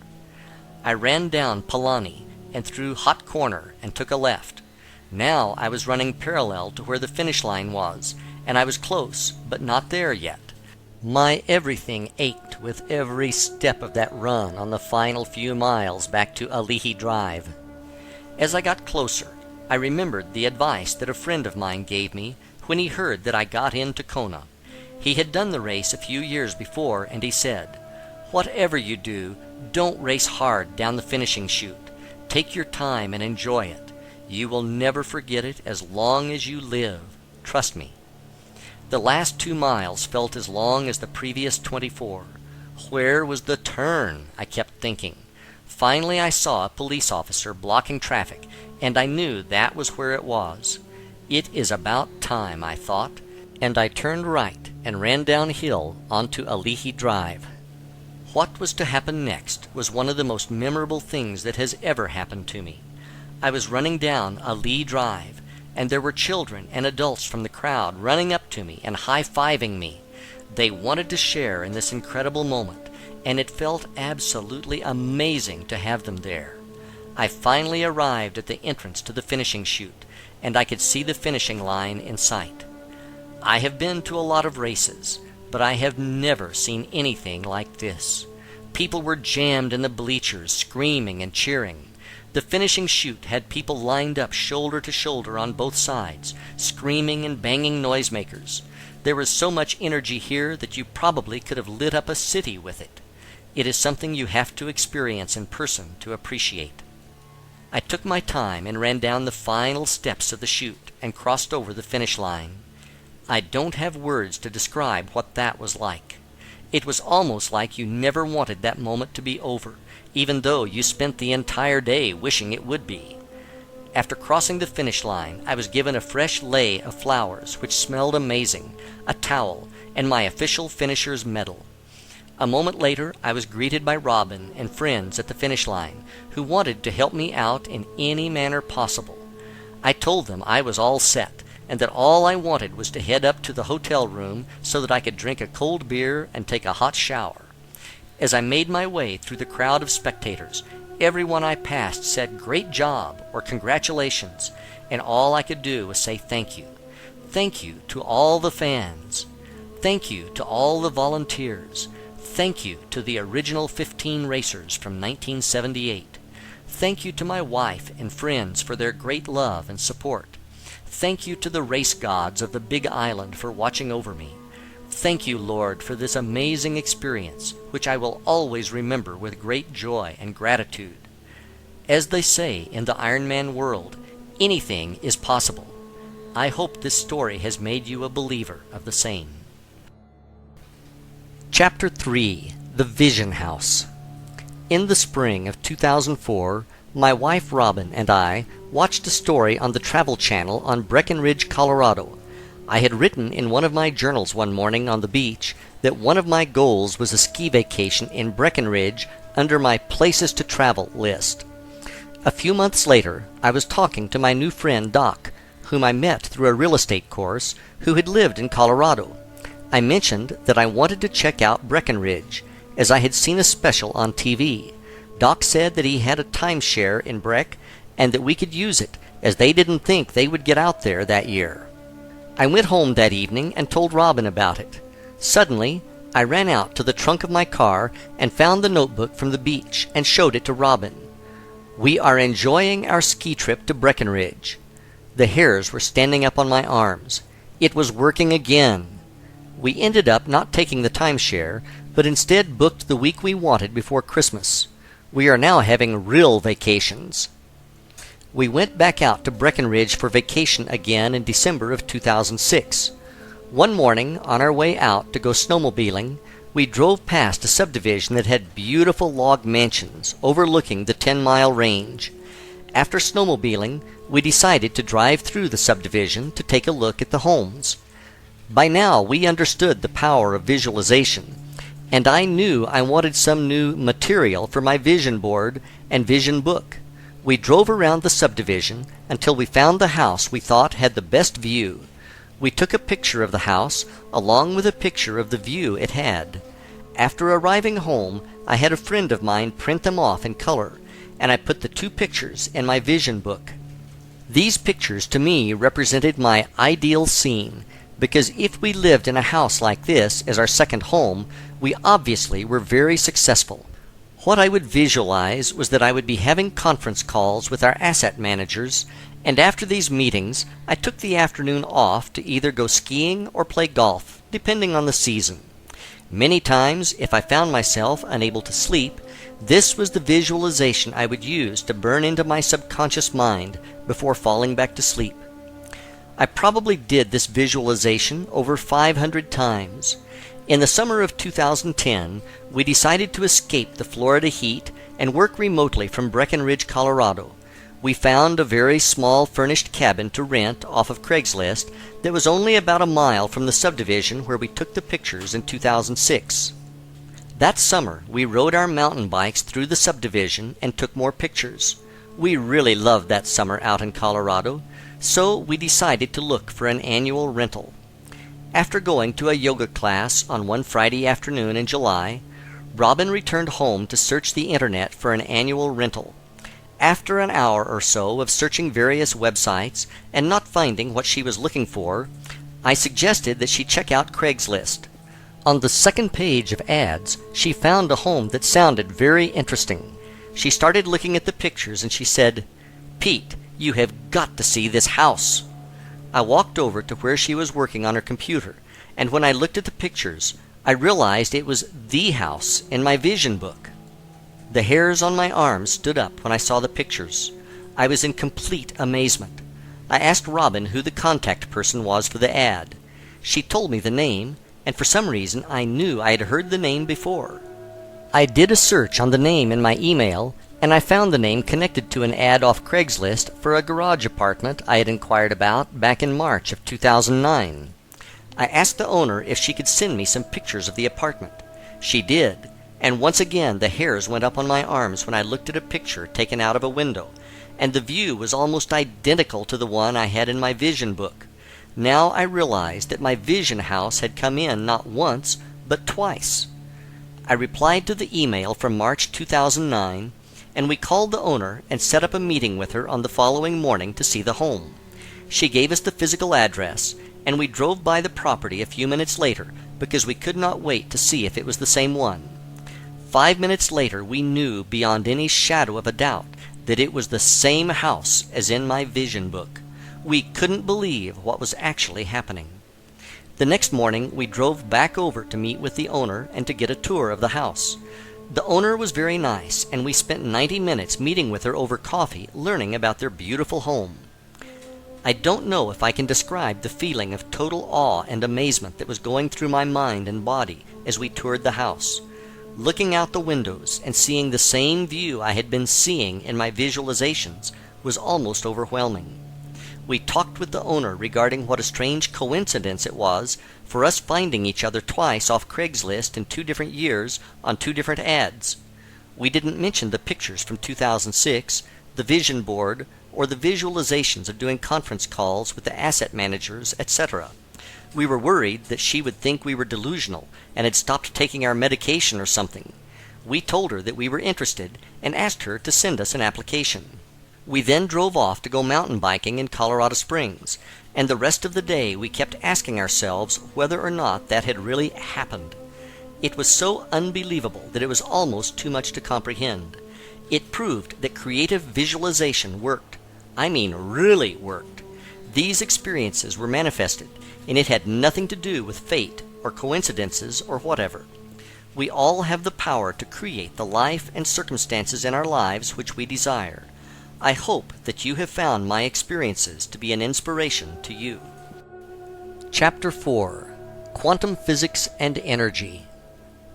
Speaker 1: I ran down Palani and through Hot Corner and took a left. Now I was running parallel to where the finish line was, and I was close, but not there yet. My everything ached with every step of that run on the final few miles back to Alihi Drive. As I got closer, I remembered the advice that a friend of mine gave me when he heard that I got into Kona. He had done the race a few years before, and he said, "Whatever you do, don't race hard down the finishing chute. Take your time and enjoy it. You will never forget it as long as you live. Trust me." The last 2 miles felt as long as the previous 24. Where was the turn? I kept thinking. Finally I saw a police officer blocking traffic, and I knew that was where it was. It is about time, I thought, and I turned right and ran downhill onto Alihi Drive. What was to happen next was one of the most memorable things that has ever happened to me. I was running down Alihi Drive, and there were children and adults from the crowd running up to me and high-fiving me. They wanted to share in this incredible moment, and it felt absolutely amazing to have them there. I finally arrived at the entrance to the finishing chute, and I could see the finishing line in sight. I have been to a lot of races, but I have never seen anything like this. People were jammed in the bleachers, screaming and cheering. The finishing chute had people lined up shoulder to shoulder on both sides, screaming and banging noisemakers. There was so much energy here that you probably could have lit up a city with it. It is something you have to experience in person to appreciate. I took my time and ran down the final steps of the chute and crossed over the finish line. I don't have words to describe what that was like. It was almost like you never wanted that moment to be over, even though you spent the entire day wishing it would be. After crossing the finish line, I was given a fresh lei of flowers which smelled amazing, a towel, and my official finisher's medal. A moment later, I was greeted by Robin and friends at the finish line, who wanted to help me out in any manner possible. I told them I was all set, and that all I wanted was to head up to the hotel room so that I could drink a cold beer and take a hot shower. As I made my way through the crowd of spectators, everyone I passed said "great job" or "congratulations," and all I could do was say thank you. Thank you to all the fans. Thank you to all the volunteers. Thank you to the original 15 racers from 1978. Thank you to my wife and friends for their great love and support. Thank you to the race gods of the Big Island for watching over me. Thank you, Lord, for this amazing experience, which I will always remember with great joy and gratitude. As they say in the Ironman world, anything is possible. I hope this story has made you a believer of the same. Chapter 3. The Vision House. In the spring of 2004, my wife Robin and I watched a story on the Travel Channel on Breckenridge, Colorado. I had written in one of my journals one morning on the beach that one of my goals was a ski vacation in Breckenridge under my places to travel list. A few months later, I was talking to my new friend Doc, whom I met through a real estate course, who had lived in Colorado. I mentioned that I wanted to check out Breckenridge, as I had seen a special on TV. Doc said that he had a timeshare in Breck, and that we could use it, as they didn't think they would get out there that year. I went home that evening and told Robin about it. Suddenly, I ran out to the trunk of my car and found the notebook from the beach and showed it to Robin. We are enjoying our ski trip to Breckenridge. The hairs were standing up on my arms. It was working again. We ended up not taking the timeshare, but instead booked the week we wanted before Christmas. We are now having real vacations. We went back out to Breckenridge for vacation again in December of 2006. One morning, on our way out to go snowmobiling, we drove past a subdivision that had beautiful log mansions overlooking the 10-mile range. After snowmobiling, we decided to drive through the subdivision to take a look at the homes. By now, we understood the power of visualization, and I knew I wanted some new material for my vision board and vision book. We drove around the subdivision until we found the house we thought had the best view. We took a picture of the house along with a picture of the view it had. After arriving home, I had a friend of mine print them off in color, and I put the two pictures in my vision book. These pictures to me represented my ideal scene, because if we lived in a house like this as our second home, we obviously were very successful. What I would visualize was that I would be having conference calls with our asset managers, and after these meetings, I took the afternoon off to either go skiing or play golf, depending on the season. Many times, if I found myself unable to sleep, this was the visualization I would use to burn into my subconscious mind before falling back to sleep. I probably did this visualization over 500 times. In the summer of 2010, we decided to escape the Florida heat and work remotely from Breckenridge, Colorado. We found a very small furnished cabin to rent off of Craigslist that was only about a mile from the subdivision where we took the pictures in 2006. That summer, we rode our mountain bikes through the subdivision and took more pictures. We really loved that summer out in Colorado, so we decided to look for an annual rental. After going to a yoga class on one Friday afternoon in July, Robin returned home to search the internet for an annual rental. After an hour or so of searching various websites and not finding what she was looking for, I suggested that she check out Craigslist. On the second page of ads, she found a home that sounded very interesting. She started looking at the pictures and she said, "Pete, you have got to see this house." I walked over to where she was working on her computer, and when I looked at the pictures, I realized it was the house in my vision book. The hairs on my arms stood up when I saw the pictures. I was in complete amazement. I asked Robin who the contact person was for the ad. She told me the name, and for some reason I knew I had heard the name before. I did a search on the name in my email, and I found the name connected to an ad off Craigslist for a garage apartment I had inquired about back in March of 2009. I asked the owner if she could send me some pictures of the apartment. She did, and once again the hairs went up on my arms when I looked at a picture taken out of a window, and the view was almost identical to the one I had in my vision book. Now I realized that my vision house had come in not once, but twice. I replied to the email from March 2009, and we called the owner and set up a meeting with her on the following morning to see the home. She gave us the physical address, and we drove by the property a few minutes later because we could not wait to see if it was the same one. 5 minutes later, we knew beyond any shadow of a doubt that it was the same house as in my vision book. We couldn't believe what was actually happening. The next morning, we drove back over to meet with the owner and to get a tour of the house. The owner was very nice, and we spent 90 minutes meeting with her over coffee, learning about their beautiful home. I don't know if I can describe the feeling of total awe and amazement that was going through my mind and body as we toured the house. Looking out the windows and seeing the same view I had been seeing in my visualizations was almost overwhelming. We talked with the owner regarding what a strange coincidence it was for us finding each other twice off Craigslist in 2 different years on 2 different ads. We didn't mention the pictures from 2006, the vision board, or the visualizations of doing conference calls with the asset managers, etc. We were worried that she would think we were delusional and had stopped taking our medication or something. We told her that we were interested and asked her to send us an application. We then drove off to go mountain biking in Colorado Springs, and the rest of the day we kept asking ourselves whether or not that had really happened. It was so unbelievable that it was almost too much to comprehend. It proved that creative visualization worked. I mean, really worked. These experiences were manifested, and it had nothing to do with fate or coincidences or whatever. We all have the power to create the life and circumstances in our lives which we desire. I hope that you have found my experiences to be an inspiration to you. Chapter 4: Quantum Physics and Energy.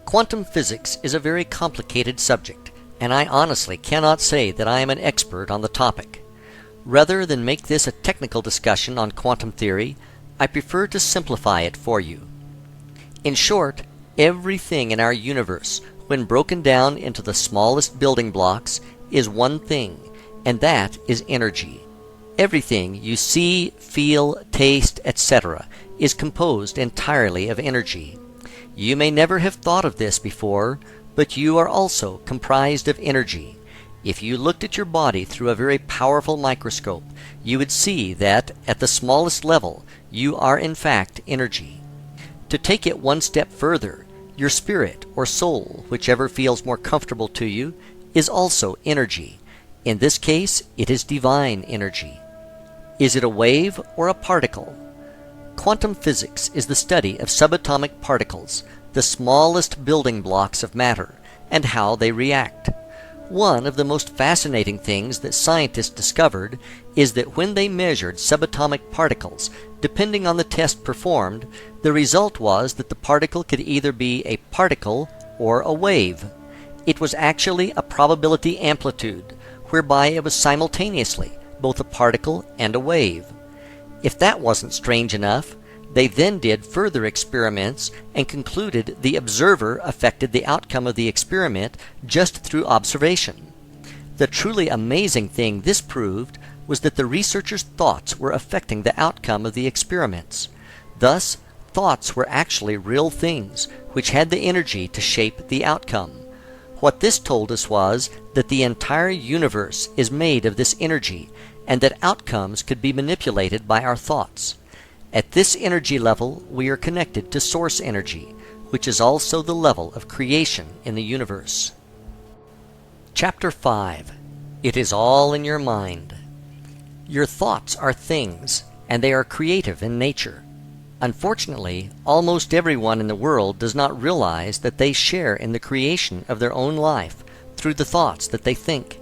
Speaker 1: Quantum physics is a very complicated subject, and I honestly cannot say that I am an expert on the topic. Rather than make this a technical discussion on quantum theory, I prefer to simplify it for you. In short, everything in our universe, when broken down into the smallest building blocks, is one thing, and that is energy. Everything you see, feel, taste, etc. is composed entirely of energy. You may never have thought of this before, but you are also comprised of energy. If you looked at your body through a very powerful microscope, you would see that, at the smallest level, you are in fact energy. To take it one step further, your spirit or soul, whichever feels more comfortable to you, is also energy. In this case, it is divine energy. Is it a wave or a particle? Quantum physics is the study of subatomic particles, the smallest building blocks of matter, and how they react. One of the most fascinating things that scientists discovered is that when they measured subatomic particles, depending on the test performed, the result was that the particle could either be a particle or a wave. It was actually a probability amplitude, whereby it was simultaneously both a particle and a wave. If that wasn't strange enough, they then did further experiments and concluded the observer affected the outcome of the experiment just through observation. The truly amazing thing this proved was that the researchers' thoughts were affecting the outcome of the experiments. Thus, thoughts were actually real things, which had the energy to shape the outcome. What this told us was that the entire universe is made of this energy, and that outcomes could be manipulated by our thoughts. At this energy level, we are connected to source energy, which is also the level of creation in the universe. Chapter 5: It is all in your mind. Your thoughts are things, and they are creative in nature. Unfortunately, almost everyone in the world does not realize that they share in the creation of their own life through the thoughts that they think.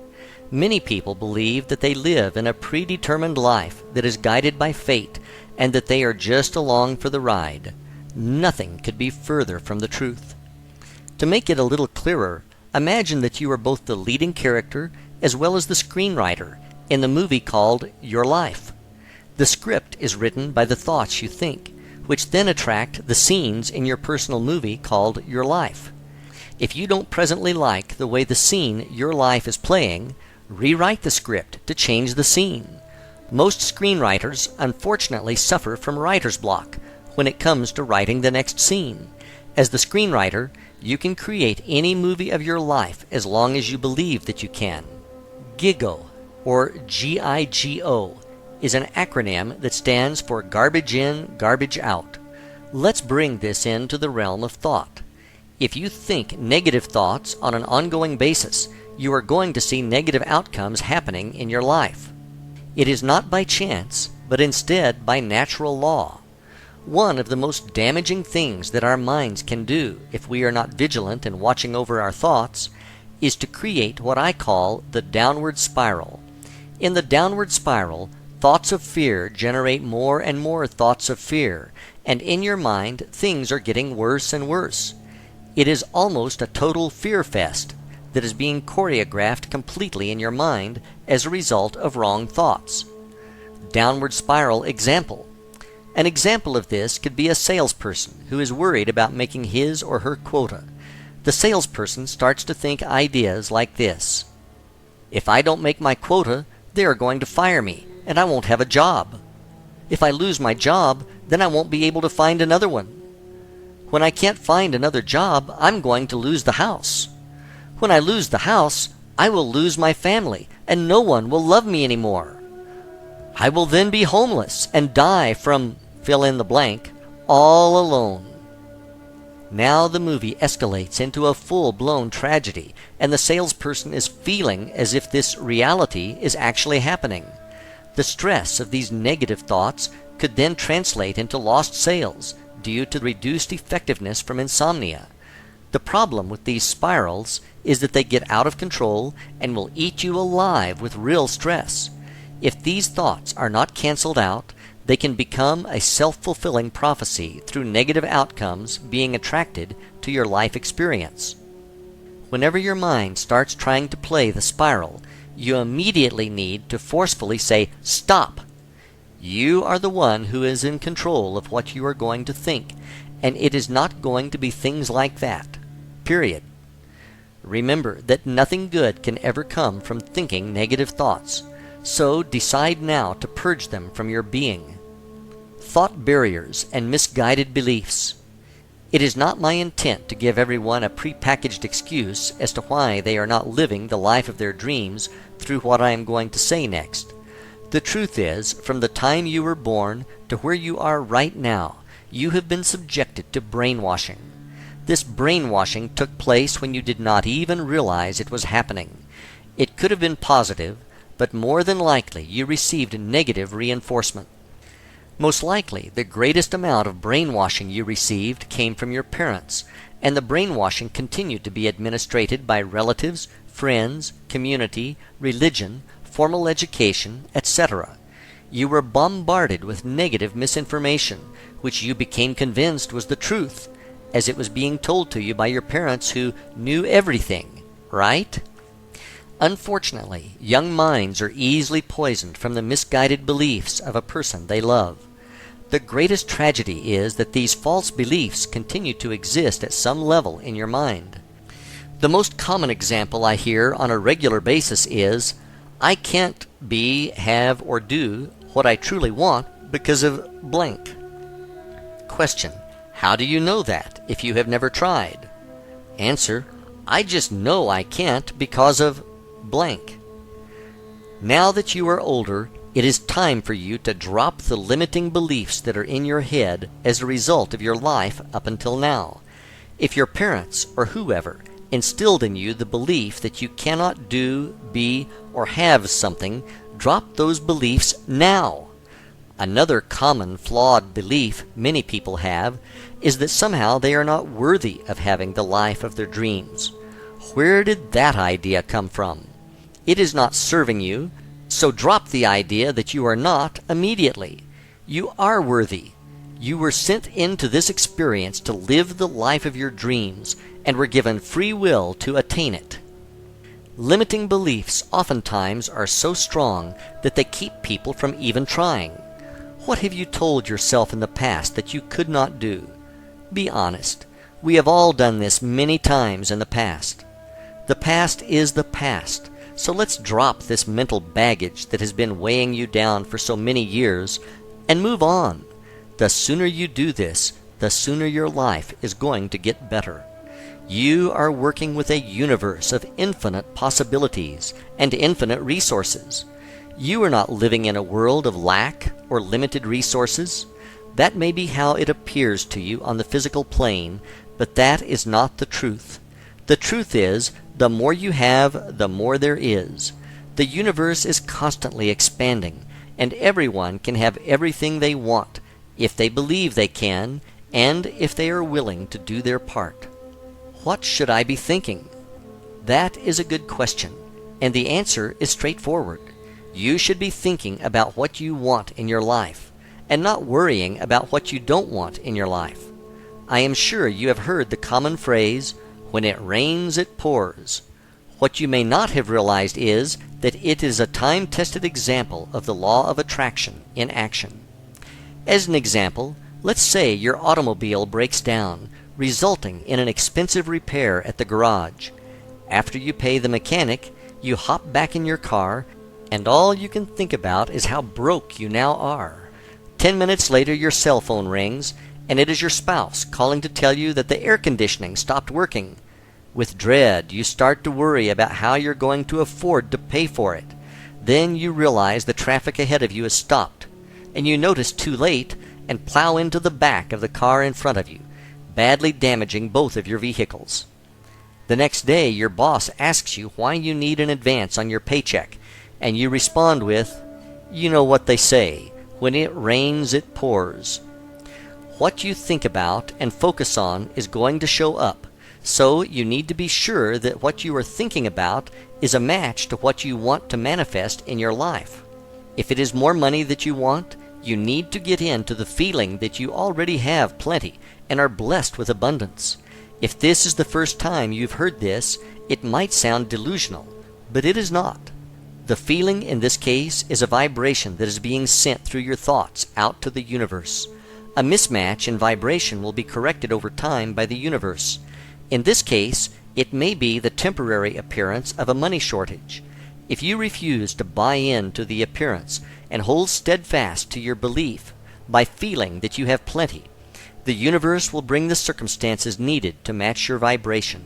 Speaker 1: Many people believe that they live in a predetermined life that is guided by fate, and that they are just along for the ride. Nothing could be further from the truth. To make it a little clearer, imagine that you are both the leading character as well as the screenwriter in the movie called Your Life. The script is written by the thoughts you think, which then attract the scenes in your personal movie called Your Life. If you don't presently like the way the scene Your Life is playing, rewrite the script to change the scene. Most screenwriters unfortunately suffer from writer's block when it comes to writing the next scene. As the screenwriter, you can create any movie of your life as long as you believe that you can. GIGO, or GIGO, is an acronym that stands for Garbage In, Garbage Out. Let's bring this into the realm of thought. If you think negative thoughts on an ongoing basis, you are going to see negative outcomes happening in your life. It is not by chance, but instead by natural law. One of the most damaging things that our minds can do if we are not vigilant and watching over our thoughts is to create what I call the downward spiral. In the downward spiral, thoughts of fear generate more and more thoughts of fear, and in your mind, things are getting worse and worse. It is almost a total fear fest that is being choreographed completely in your mind as a result of wrong thoughts. Downward spiral example. An example of this could be a salesperson who is worried about making his or her quota. The salesperson starts to think ideas like this: if I don't make my quota, they are going to fire me, and I won't have a job. If I lose my job, then I won't be able to find another one. When I can't find another job, I'm going to lose the house. When I lose the house, I will lose my family, and no one will love me anymore. I will then be homeless and die from fill in the blank, all alone. Now the movie escalates into a full-blown tragedy, and the salesperson is feeling as if this reality is actually happening. The stress of these negative thoughts could then translate into lost sales due to reduced effectiveness from insomnia. The problem with these spirals is that they get out of control and will eat you alive with real stress. If these thoughts are not canceled out, they can become a self-fulfilling prophecy through negative outcomes being attracted to your life experience. Whenever your mind starts trying to play the spiral, you immediately need to forcefully say, "Stop!" You are the one who is in control of what you are going to think, and it is not going to be things like that. Period. Remember that nothing good can ever come from thinking negative thoughts, so decide now to purge them from your being. Thought barriers and misguided beliefs. It is not my intent to give everyone a prepackaged excuse as to why they are not living the life of their dreams through what I am going to say next. The truth is, from the time you were born to where you are right now, you have been subjected to brainwashing. This brainwashing took place when you did not even realize it was happening. It could have been positive, but more than likely you received negative reinforcement. Most likely, the greatest amount of brainwashing you received came from your parents, and the brainwashing continued to be administered by relatives, friends, community, religion, formal education, etc. You were bombarded with negative misinformation, which you became convinced was the truth, as it was being told to you by your parents who knew everything, right? Unfortunately, young minds are easily poisoned from the misguided beliefs of a person they love. The greatest tragedy is that these false beliefs continue to exist at some level in your mind. The most common example I hear on a regular basis is, "I can't be, have, or do what I truly want because of blank." Question: how do you know that if you have never tried? Answer: I just know I can't because of blank. Now that you are older, it is time for you to drop the limiting beliefs that are in your head as a result of your life up until now. If your parents or whoever instilled in you the belief that you cannot do, be, or have something, drop those beliefs now. Another common flawed belief many people have is that somehow they are not worthy of having the life of their dreams. Where did that idea come from? It is not serving you, so drop the idea that you are not immediately. You are worthy. You were sent into this experience to live the life of your dreams and were given free will to attain it. Limiting beliefs oftentimes are so strong that they keep people from even trying. What have you told yourself in the past that you could not do? Be honest. We have all done this many times in the past. The past is the past, so let's drop this mental baggage that has been weighing you down for so many years and move on. The sooner you do this, the sooner your life is going to get better. You are working with a universe of infinite possibilities and infinite resources. You are not living in a world of lack or limited resources. That may be how it appears to you on the physical plane, but that is not the truth. The truth is, the more you have, the more there is. The universe is constantly expanding, and everyone can have everything they want, if they believe they can, and if they are willing to do their part. What should I be thinking? That is a good question, and the answer is straightforward. You should be thinking about what you want in your life, and not worrying about what you don't want in your life. I am sure you have heard the common phrase, "When it rains, it pours." What you may not have realized is that it is a time-tested example of the law of attraction in action. As an example, let's say your automobile breaks down, resulting in an expensive repair at the garage. After you pay the mechanic, you hop back in your car, and all you can think about is how broke you now are. 10 minutes later, your cell phone rings, and it is your spouse calling to tell you that the air conditioning stopped working. With dread, you start to worry about how you're going to afford to pay for it. Then you realize the traffic ahead of you is stopped, and you notice too late and plow into the back of the car in front of you, badly damaging both of your vehicles. The next day, your boss asks you why you need an advance on your paycheck, and you respond with, "You know what they say, when it rains, it pours." What you think about and focus on is going to show up, So you need to be sure that what you are thinking about is a match to what you want to manifest in your life. If it is more money that you want, you need to get into the feeling that you already have plenty and are blessed with abundance. If this is the first time you've heard this, it might sound delusional, but it is not. The feeling in this case is a vibration that is being sent through your thoughts out to the universe. A mismatch in vibration will be corrected over time by the universe. In this case, it may be the temporary appearance of a money shortage. If you refuse to buy into the appearance and hold steadfast to your belief by feeling that you have plenty, the universe will bring the circumstances needed to match your vibration.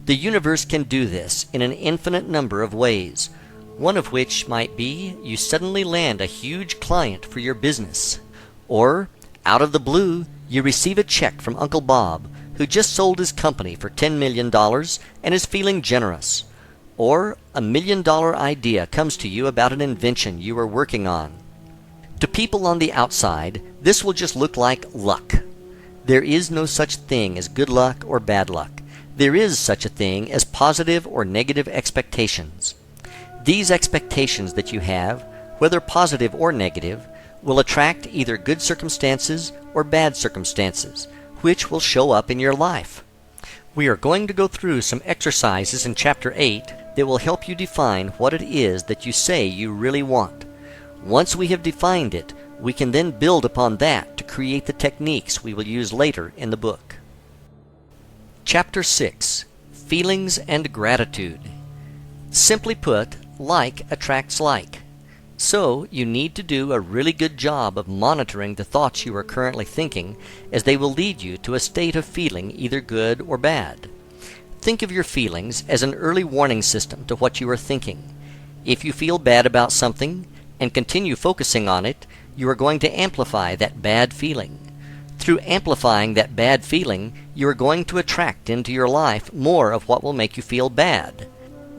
Speaker 1: The universe can do this in an infinite number of ways, one of which might be you suddenly land a huge client for your business, or, out of the blue, you receive a check from Uncle Bob, who just sold his company for $10 million and is feeling generous. Or $1 million idea comes to you about an invention you are working on. To people on the outside, this will just look like luck. There is no such thing as good luck or bad luck. There is such a thing as positive or negative expectations. These expectations that you have, whether positive or negative, will attract either good circumstances or bad circumstances, which will show up in your life. We are going to go through some exercises in Chapter 8 that will help you define what it is that you say you really want. Once we have defined it, we can then build upon that to create the techniques we will use later in the book. Chapter 6. Feelings and Gratitude. Simply put, like attracts like. So, you need to do a really good job of monitoring the thoughts you are currently thinking, as they will lead you to a state of feeling either good or bad. Think of your feelings as an early warning system to what you are thinking. If you feel bad about something and continue focusing on it, you are going to amplify that bad feeling. Through amplifying that bad feeling, you are going to attract into your life more of what will make you feel bad.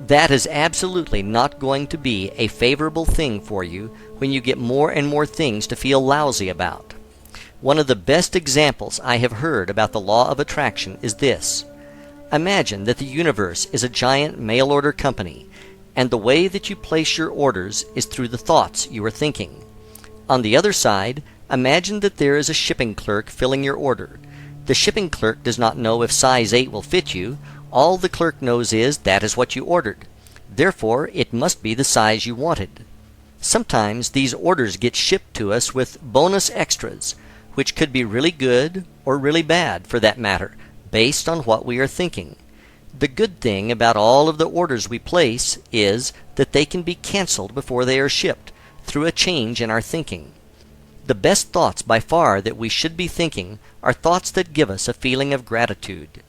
Speaker 1: That is absolutely not going to be a favorable thing for you when you get more and more things to feel lousy about. One of the best examples I have heard about the law of attraction is this. Imagine that the universe is a giant mail-order company, and the way that you place your orders is through the thoughts you are thinking. On the other side, imagine that there is a shipping clerk filling your order. The shipping clerk does not know if size 8 will fit you. All the clerk knows is that is what you ordered. Therefore, it must be the size you wanted. Sometimes these orders get shipped to us with bonus extras, which could be really good or really bad for that matter, based on what we are thinking. The good thing about all of the orders we place is that they can be canceled before they are shipped through a change in our thinking. The best thoughts by far that we should be thinking are thoughts that give us a feeling of gratitude.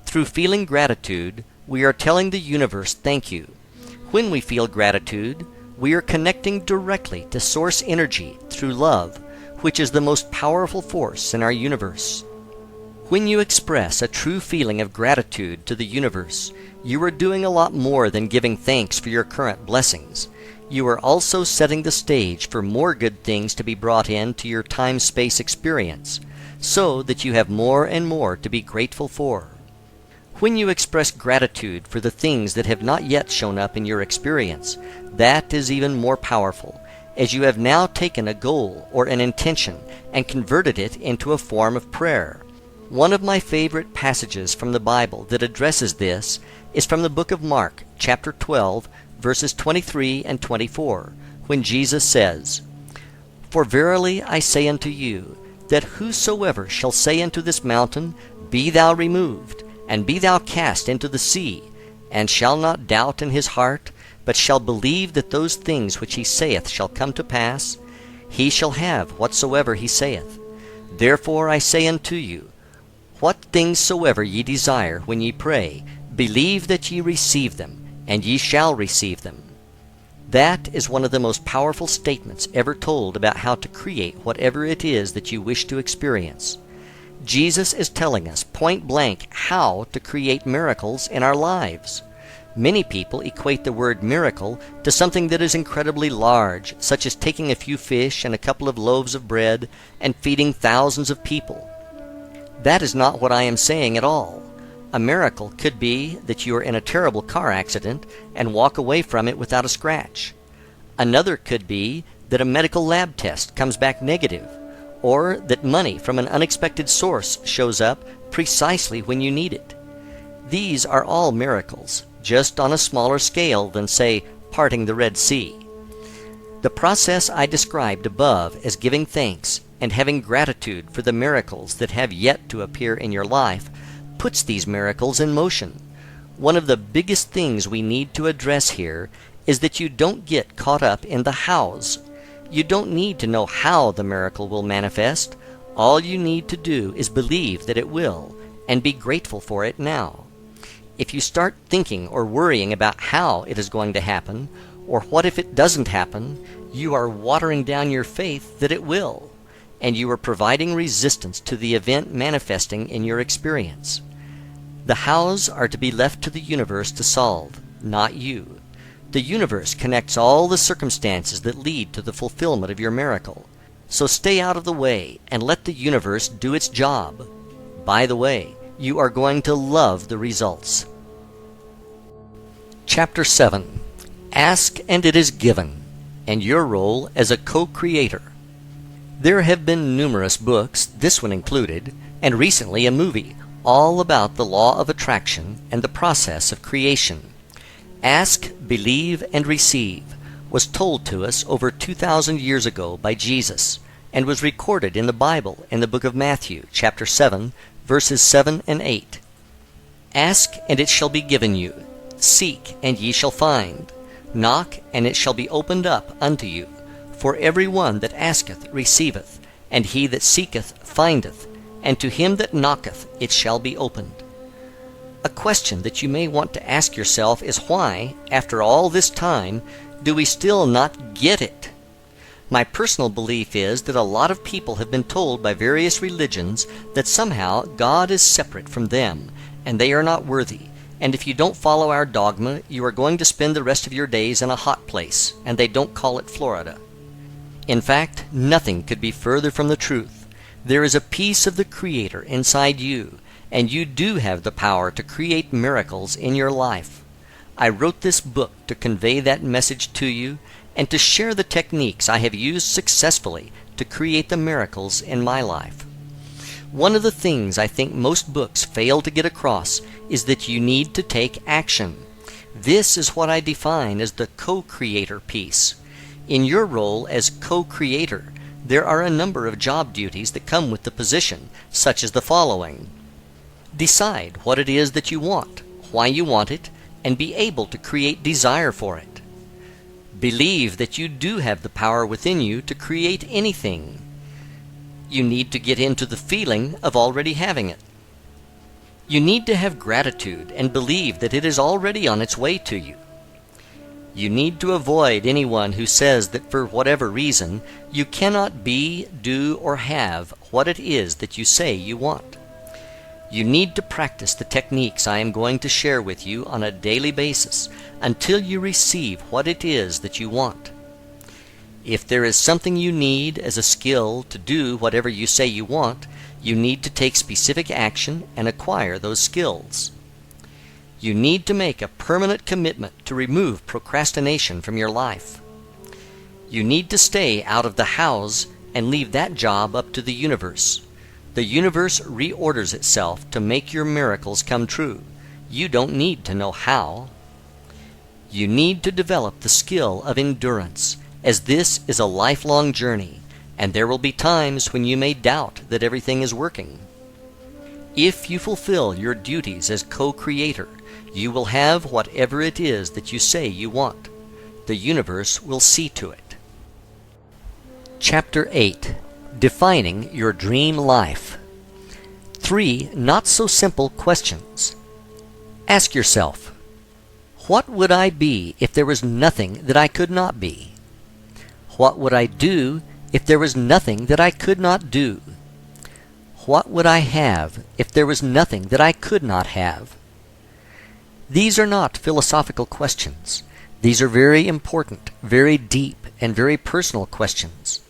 Speaker 1: Through feeling gratitude, we are telling the universe thank you. When we feel gratitude, we are connecting directly to source energy through love, which is the most powerful force in our universe. When you express a true feeling of gratitude to the universe, you are doing a lot more than giving thanks for your current blessings. You are also setting the stage for more good things to be brought into your time-space experience, so that you have more and more to be grateful for. When you express gratitude for the things that have not yet shown up in your experience, that is even more powerful, as you have now taken a goal or an intention and converted it into a form of prayer. One of my favorite passages from the Bible that addresses this is from the book of Mark, chapter 12, verses 23 and 24, when Jesus says, "For verily I say unto you, that whosoever shall say unto this mountain, Be thou removed, and be thou cast into the sea, and shall not doubt in his heart, but shall believe that those things which he saith shall come to pass, he shall have whatsoever he saith. Therefore I say unto you, what things soever ye desire when ye pray, believe that ye receive them, and ye shall receive them." That is one of the most powerful statements ever told about how to create whatever it is that you wish to experience. Jesus is telling us point blank how to create miracles in our lives. Many people equate the word miracle to something that is incredibly large, such as taking a few fish and a couple of loaves of bread and feeding thousands of people. That is not what I am saying at all. A miracle could be that you are in a terrible car accident and walk away from it without a scratch. Another could be that a medical lab test comes back negative, or that money from an unexpected source shows up precisely when you need it. These are all miracles, just on a smaller scale than, say, parting the Red Sea. The process I described above as giving thanks and having gratitude for the miracles that have yet to appear in your life puts these miracles in motion. One of the biggest things we need to address here is that you don't get caught up in the hows. You don't need to know how the miracle will manifest. All you need to do is believe that it will, and be grateful for it now. If you start thinking or worrying about how it is going to happen, or what if it doesn't happen, you are watering down your faith that it will, and you are providing resistance to the event manifesting in your experience. The hows are to be left to the universe to solve, not you. The universe connects all the circumstances that lead to the fulfillment of your miracle. So stay out of the way and let the universe do its job. By the way, you are going to love the results. Chapter 7. Ask and it is given, and your role as a co-creator. There have been numerous books, this one included, and recently a movie, all about the law of attraction and the process of creation. Ask, believe, and receive was told to us over 2,000 years ago by Jesus, and was recorded in the Bible in the book of Matthew, chapter 7, verses 7 and 8. Ask, and it shall be given you. Seek, and ye shall find. Knock, and it shall be opened up unto you. For every one that asketh receiveth, and he that seeketh findeth, and to him that knocketh it shall be opened. A question that you may want to ask yourself is why, after all this time, do we still not get it? My personal belief is that a lot of people have been told by various religions that somehow God is separate from them, and they are not worthy, and if you don't follow our dogma, you are going to spend the rest of your days in a hot place, and they don't call it Florida. In fact, nothing could be further from the truth. There is a piece of the Creator inside you, and you do have the power to create miracles in your life. I wrote this book to convey that message to you, and to share the techniques I have used successfully to create the miracles in my life. One of the things I think most books fail to get across is that you need to take action. This is what I define as the co-creator piece. In your role as co-creator, there are a number of job duties that come with the position, such as the following. Decide what it is that you want, why you want it, and be able to create desire for it. Believe that you do have the power within you to create anything. You need to get into the feeling of already having it. You need to have gratitude and believe that it is already on its way to you. You need to avoid anyone who says that for whatever reason you cannot be, do, or have what it is that you say you want. You need to practice the techniques I am going to share with you on a daily basis until you receive what it is that you want. If there is something you need as a skill to do whatever you say you want, you need to take specific action and acquire those skills. You need to make a permanent commitment to remove procrastination from your life. You need to stay out of the hows and leave that job up to the universe. The universe reorders itself to make your miracles come true. You don't need to know how. You need to develop the skill of endurance, as this is a lifelong journey, and there will be times when you may doubt that everything is working. If you fulfill your duties as co-creator, you will have whatever it is that you say you want. The universe will see to it. Chapter 8. Defining your dream life. 3 not-so-simple questions. Ask yourself, what would I be if there was nothing that I could not be? What would I do if there was nothing that I could not do? What would I have if there was nothing that I could not have? These are not philosophical questions. These are very important, very deep, and very personal questions.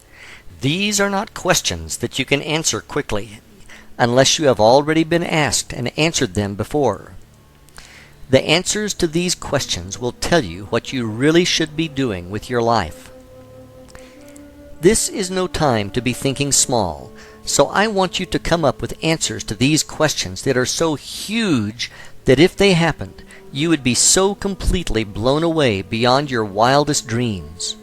Speaker 1: These are not questions that you can answer quickly. unless you have already been asked and answered them before. The answers to these questions will tell you what you really should be doing with your life. This is no time to be thinking small, so I want you to come up with answers to these questions that are so huge that if they happened, you would be so completely blown away beyond your wildest dreams.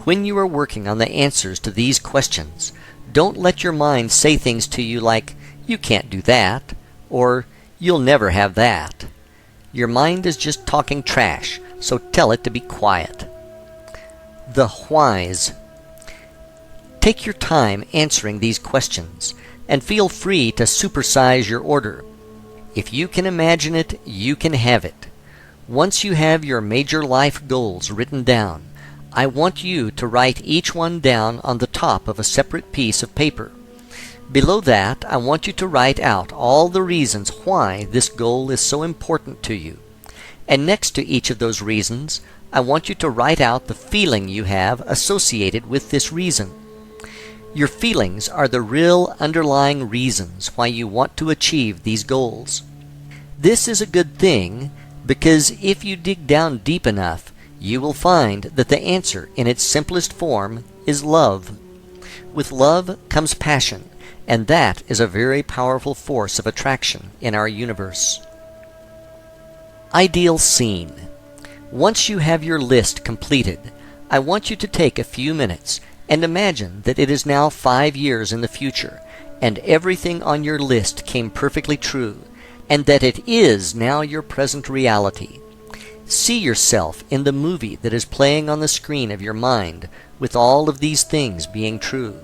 Speaker 1: When you are working on the answers to these questions, don't let your mind say things to you like, "You can't do that," or "You'll never have that." Your mind is just talking trash, so tell it to be quiet. The whys. Take your time answering these questions, and feel free to supersize your order. If you can imagine it, you can have it. Once you have your major life goals written down, I want you to write each one down on the top of a separate piece of paper. Below that, I want you to write out all the reasons why this goal is so important to you. And next to each of those reasons, I want you to write out the feeling you have associated with this reason. Your feelings are the real underlying reasons why you want to achieve these goals. This is a good thing because if you dig down deep enough, you will find that the answer in its simplest form is love. With love comes passion, and that is a very powerful force of attraction in our universe. Ideal scene. Once you have your list completed, I want you to take a few minutes and imagine that it is now 5 years in the future, and everything on your list came perfectly true, and that it is now your present reality. See yourself in the movie that is playing on the screen of your mind, with all of these things being true.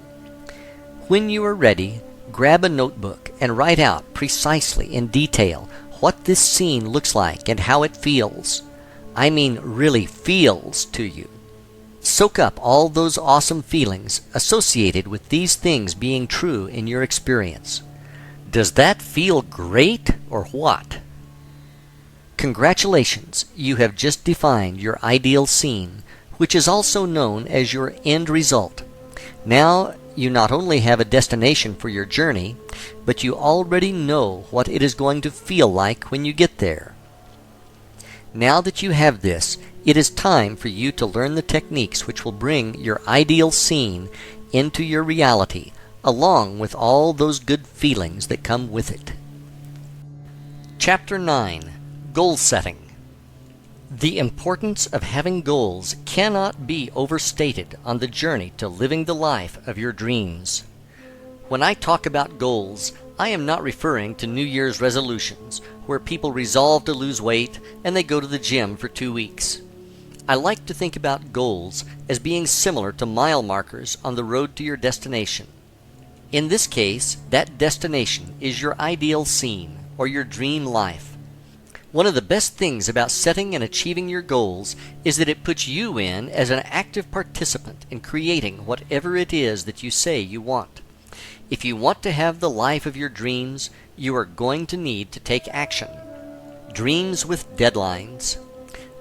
Speaker 1: When you are ready, grab a notebook and write out precisely in detail what this scene looks like and how it feels. I mean really feels to you. Soak up all those awesome feelings associated with these things being true in your experience. Does that feel great or what? Congratulations, you have just defined your ideal scene, which is also known as your end result. Now you not only have a destination for your journey, but you already know what it is going to feel like when you get there. Now that you have this, it is time for you to learn the techniques which will bring your ideal scene into your reality, along with all those good feelings that come with it. Chapter 9. Goal Setting. The importance of having goals cannot be overstated on the journey to living the life of your dreams. When I talk about goals, I am not referring to New Year's resolutions, where people resolve to lose weight and they go to the gym for 2 weeks. I like to think about goals as being similar to mile markers on the road to your destination. In this case, that destination is your ideal scene or your dream life. One of the best things about setting and achieving your goals is that it puts you in as an active participant in creating whatever it is that you say you want. If you want to have the life of your dreams, you are going to need to take action. Dreams with deadlines.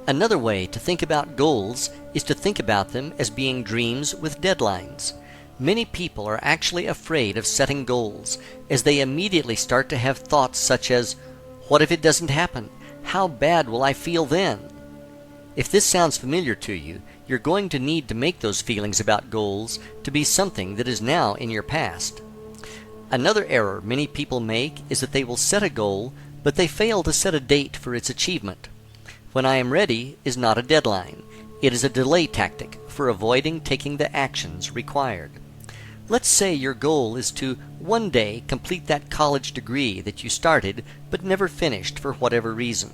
Speaker 1: Another way to think about goals is to think about them as being dreams with deadlines. Many people are actually afraid of setting goals, as they immediately start to have thoughts such as, "What if it doesn't happen? How bad will I feel then?" If this sounds familiar to you, you're going to need to make those feelings about goals to be something that is now in your past. Another error many people make is that they will set a goal, but they fail to set a date for its achievement. "When I am ready" is not a deadline. It is a delay tactic for avoiding taking the actions required. Let's say your goal is to one day complete that college degree that you started but never finished for whatever reason.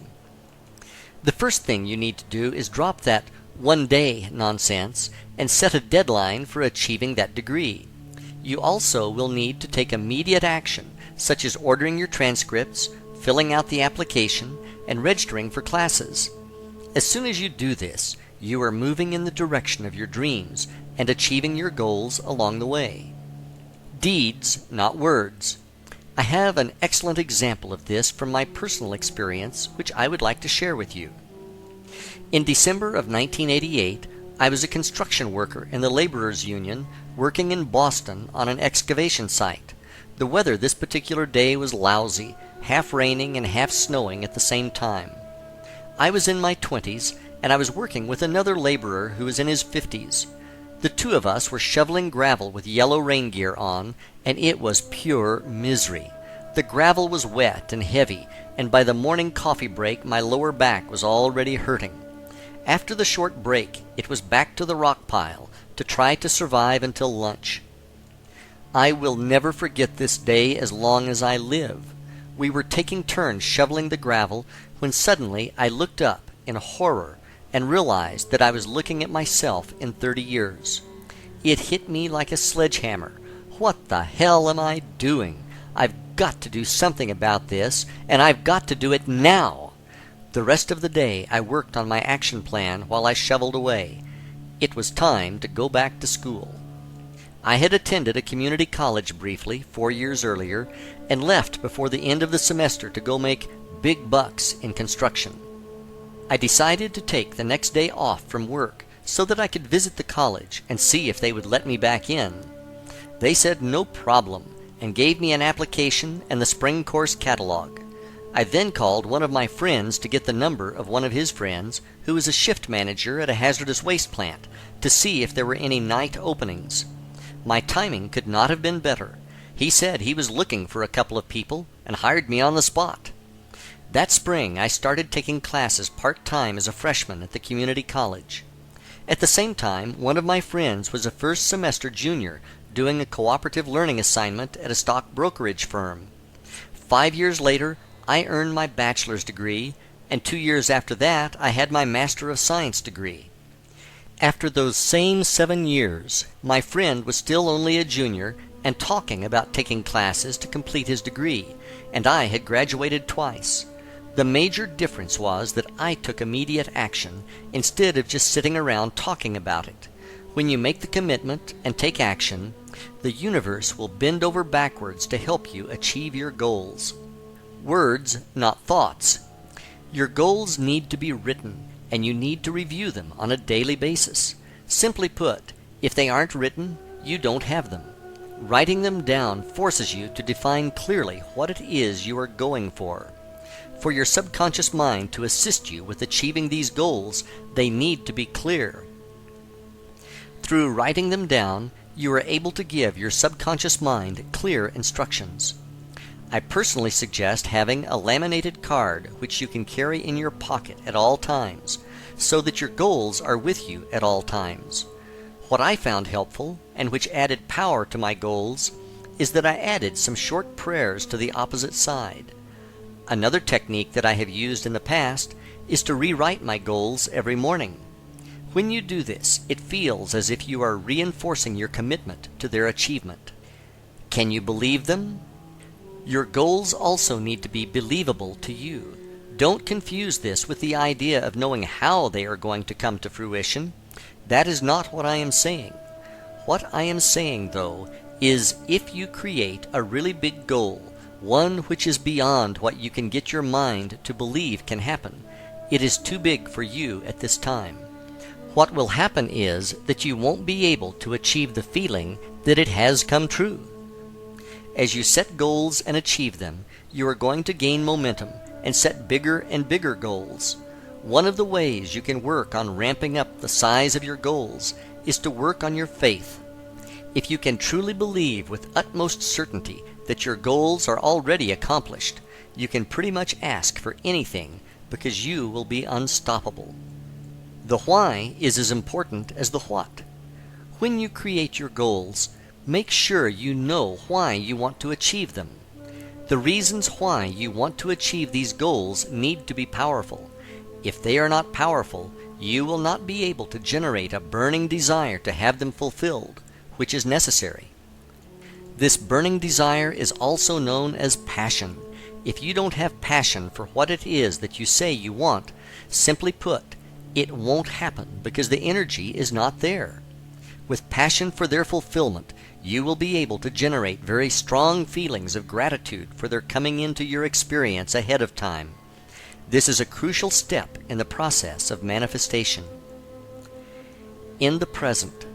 Speaker 1: The first thing you need to do is drop that one day nonsense and set a deadline for achieving that degree. You also will need to take immediate action, such as ordering your transcripts, filling out the application, and registering for classes. As soon as you do this, you are moving in the direction of your dreams and achieving your goals along the way. Deeds, not words. I have an excellent example of this from my personal experience, which I would like to share with you. In December of 1988, I was a construction worker in the Laborers Union working in Boston on an excavation site. The weather this particular day was lousy, half raining and half snowing at the same time. I was in my 20s, and I was working with another laborer who was in his 50s. The two of us were shoveling gravel with yellow rain gear on, and it was pure misery. The gravel was wet and heavy, and by the morning coffee break my lower back was already hurting. After the short break, it was back to the rock pile to try to survive until lunch. I will never forget this day as long as I live. We were taking turns shoveling the gravel when suddenly I looked up in horror and realized that I was looking at myself in 30 years. It hit me like a sledgehammer. What the hell am I doing? I've got to do something about this, and I've got to do it now. The rest of the day I worked on my action plan while I shoveled away. It was time to go back to school. I had attended a community college briefly 4 years earlier and left before the end of the semester to go make big bucks in construction. I decided to take the next day off from work so that I could visit the college and see if they would let me back in. They said no problem and gave me an application and the spring course catalog. I then called one of my friends to get the number of one of his friends who was a shift manager at a hazardous waste plant to see if there were any night openings. My timing could not have been better. He said he was looking for a couple of people and hired me on the spot. That spring, I started taking classes part-time as a freshman at the community college. At the same time, one of my friends was a first-semester junior doing a cooperative learning assignment at a stock brokerage firm. 5 years later, I earned my bachelor's degree, and 2 years after that, I had my Master of Science degree. After those same 7 years, my friend was still only a junior and talking about taking classes to complete his degree, and I had graduated twice. The major difference was that I took immediate action instead of just sitting around talking about it. When you make the commitment and take action, the universe will bend over backwards to help you achieve your goals. Words, not thoughts. Your goals need to be written, and you need to review them on a daily basis. Simply put, if they aren't written, you don't have them. Writing them down forces you to define clearly what it is you are going for. For your subconscious mind to assist you with achieving these goals, they need to be clear. Through writing them down, you are able to give your subconscious mind clear instructions. I personally suggest having a laminated card which you can carry in your pocket at all times, so that your goals are with you at all times. What I found helpful, and which added power to my goals, is that I added some short prayers to the opposite side. Another technique that I have used in the past is to rewrite my goals every morning. When you do this, it feels as if you are reinforcing your commitment to their achievement. Can you believe them? Your goals also need to be believable to you. Don't confuse this with the idea of knowing how they are going to come to fruition. That is not what I am saying. What I am saying, though, is if you create a really big goal, one which is beyond what you can get your mind to believe can happen, it is too big for you at this time. What will happen is that you won't be able to achieve the feeling that it has come true. As you set goals and achieve them, you are going to gain momentum and set bigger and bigger goals. One of the ways you can work on ramping up the size of your goals is to work on your faith. If you can truly believe with utmost certainty that your goals are already accomplished, you can pretty much ask for anything because you will be unstoppable. The why is as important as the what. When you create your goals, make sure you know why you want to achieve them. The reasons why you want to achieve these goals need to be powerful. If they are not powerful, you will not be able to generate a burning desire to have them fulfilled, which is necessary. This burning desire is also known as passion. If you don't have passion for what it is that you say you want, simply put, it won't happen because the energy is not there. With passion for their fulfillment, you will be able to generate very strong feelings of gratitude for their coming into your experience ahead of time. This is a crucial step in the process of manifestation. In the present.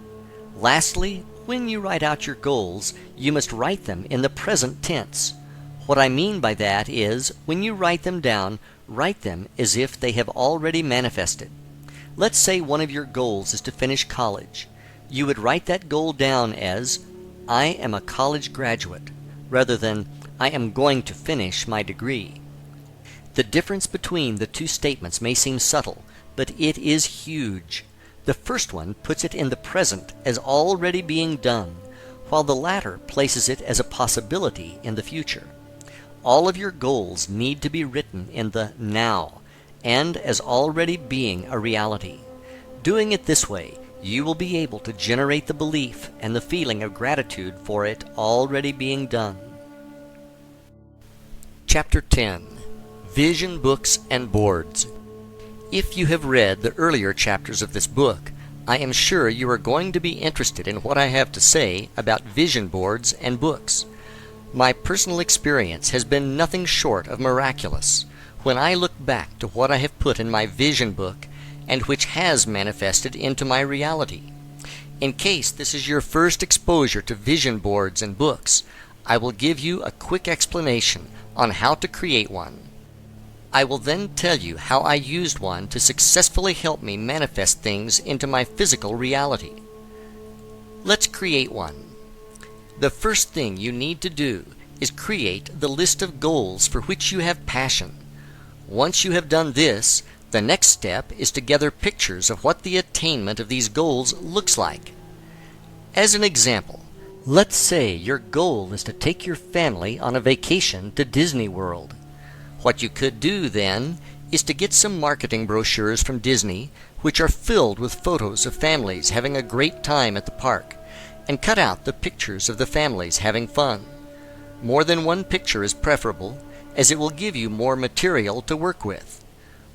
Speaker 1: Lastly, when you write out your goals, you must write them in the present tense. What I mean by that is, when you write them down, write them as if they have already manifested. Let's say one of your goals is to finish college. You would write that goal down as, I am a college graduate, rather than, I am going to finish my degree. The difference between the two statements may seem subtle, but it is huge. The first one puts it in the present as already being done, while the latter places it as a possibility in the future. All of your goals need to be written in the now, and as already being a reality. Doing it this way, you will be able to generate the belief and the feeling of gratitude for it already being done. Chapter 10. Vision Books and Boards. If you have read the earlier chapters of this book, I am sure you are going to be interested in what I have to say about vision boards and books. My personal experience has been nothing short of miraculous when I look back to what I have put in my vision book and which has manifested into my reality. In case this is your first exposure to vision boards and books, I will give you a quick explanation on how to create one. I will then tell you how I used one to successfully help me manifest things into my physical reality. Let's create one. The first thing you need to do is create the list of goals for which you have passion. Once you have done this, the next step is to gather pictures of what the attainment of these goals looks like. As an example, let's say your goal is to take your family on a vacation to Disney World. What you could do then is to get some marketing brochures from Disney, which are filled with photos of families having a great time at the park, and cut out the pictures of the families having fun. More than one picture is preferable, as it will give you more material to work with.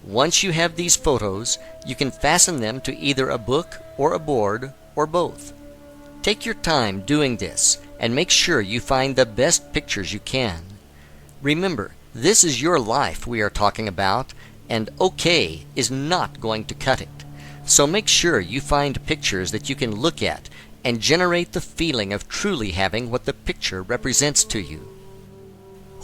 Speaker 1: Once you have these photos, you can fasten them to either a book or a board, or both. Take your time doing this, and make sure you find the best pictures you can. Remember, this is your life we are talking about, and okay is not going to cut it. So make sure you find pictures that you can look at and generate the feeling of truly having what the picture represents to you.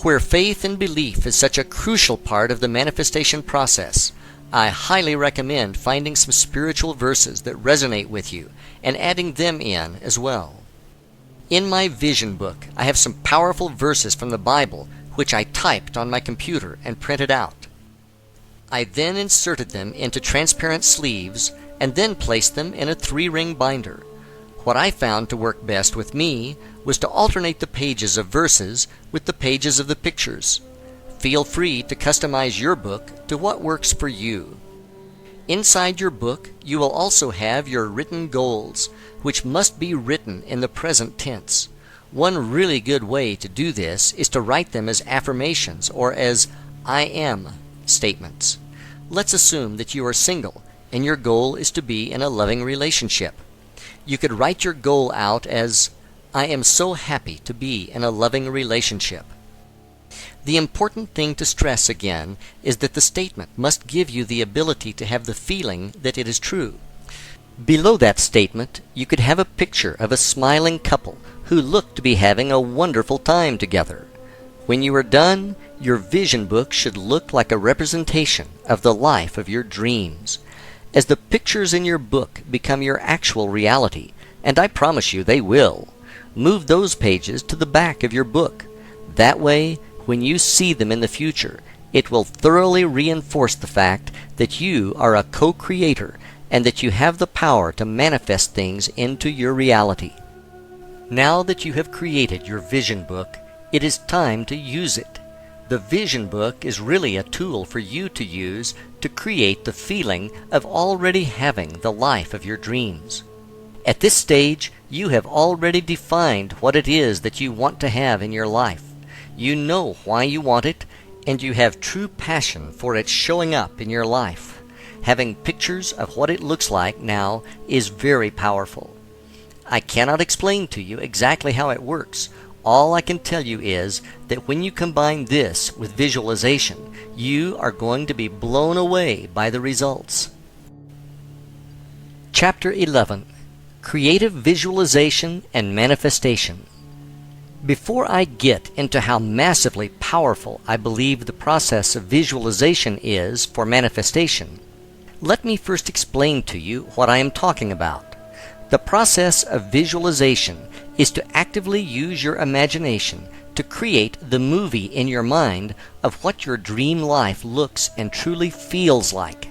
Speaker 1: Where faith and belief is such a crucial part of the manifestation process, I highly recommend finding some spiritual verses that resonate with you and adding them in as well. In my vision book, I have some powerful verses from the Bible which I typed on my computer and printed out. I then inserted them into transparent sleeves and then placed them in a 3-ring binder. What I found to work best with me was to alternate the pages of verses with the pages of the pictures. Feel free to customize your book to what works for you. Inside your book, you will also have your written goals, which must be written in the present tense. One really good way to do this is to write them as affirmations or as I am statements. Let's assume that you are single and your goal is to be in a loving relationship. You could write your goal out as, I am so happy to be in a loving relationship. The important thing to stress again is that the statement must give you the ability to have the feeling that it is true. Below that statement, you could have a picture of a smiling couple who look to be having a wonderful time together. When you are done, your vision book should look like a representation of the life of your dreams. As the pictures in your book become your actual reality, and I promise you they will, move those pages to the back of your book. That way, when you see them in the future, it will thoroughly reinforce the fact that you are a co-creator and that you have the power to manifest things into your reality. Now that you have created your vision book, it is time to use it. The vision book is really a tool for you to use to create the feeling of already having the life of your dreams. At this stage, you have already defined what it is that you want to have in your life. You know why you want it, and you have true passion for it showing up in your life. Having pictures of what it looks like now is very powerful. I cannot explain to you exactly how it works. All I can tell you is that when you combine this with visualization, you are going to be blown away by the results. Chapter 11. Creative visualization and manifestation. Before I get into how massively powerful I believe the process of visualization is for manifestation, let me first explain to you what I am talking about. The process of visualization is to actively use your imagination to create the movie in your mind of what your dream life looks and truly feels like.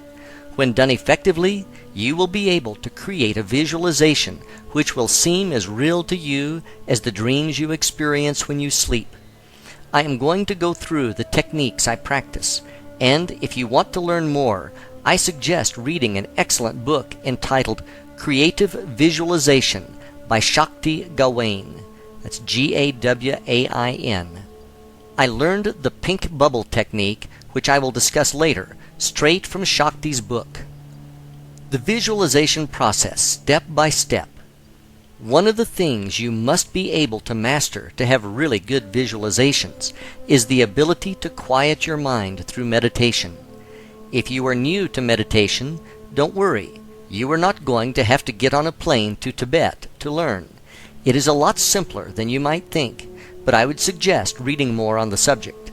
Speaker 1: When done effectively, you will be able to create a visualization which will seem as real to you as the dreams you experience when you sleep. I am going to go through the techniques I practice, and if you want to learn more, I suggest reading an excellent book entitled Creative Visualization by Shakti Gawain. That's Gawain. I learned the pink bubble technique, which I will discuss later, straight from Shakti's book. The visualization process, step by step. One of the things you must be able to master to have really good visualizations is the ability to quiet your mind through meditation. If you are new to meditation, don't worry. You are not going to have to get on a plane to Tibet to learn. It is a lot simpler than you might think, but I would suggest reading more on the subject.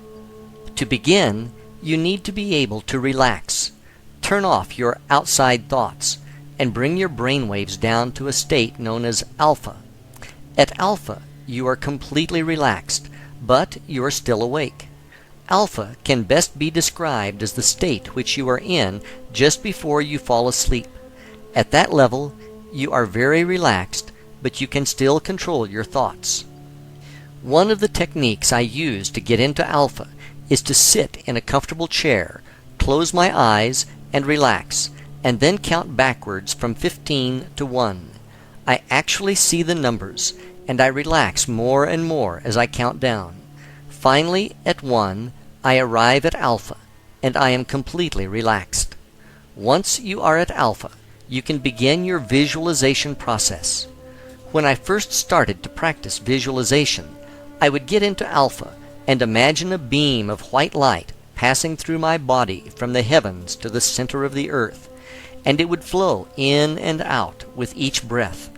Speaker 1: To begin, you need to be able to relax. Turn off your outside thoughts and bring your brainwaves down to a state known as alpha. At alpha, you are completely relaxed, but you are still awake. Alpha can best be described as the state which you are in just before you fall asleep. At that level, you are very relaxed, but you can still control your thoughts. One of the techniques I use to get into alpha is to sit in a comfortable chair, close my eyes, and relax, and then count backwards from 15 to 1. I actually see the numbers, and I relax more and more as I count down. Finally, at 1, I arrive at alpha, and I am completely relaxed. Once you are at alpha, you can begin your visualization process. When I first started to practice visualization, I would get into alpha and imagine a beam of white light passing through my body from the heavens to the center of the earth, and it would flow in and out with each breath,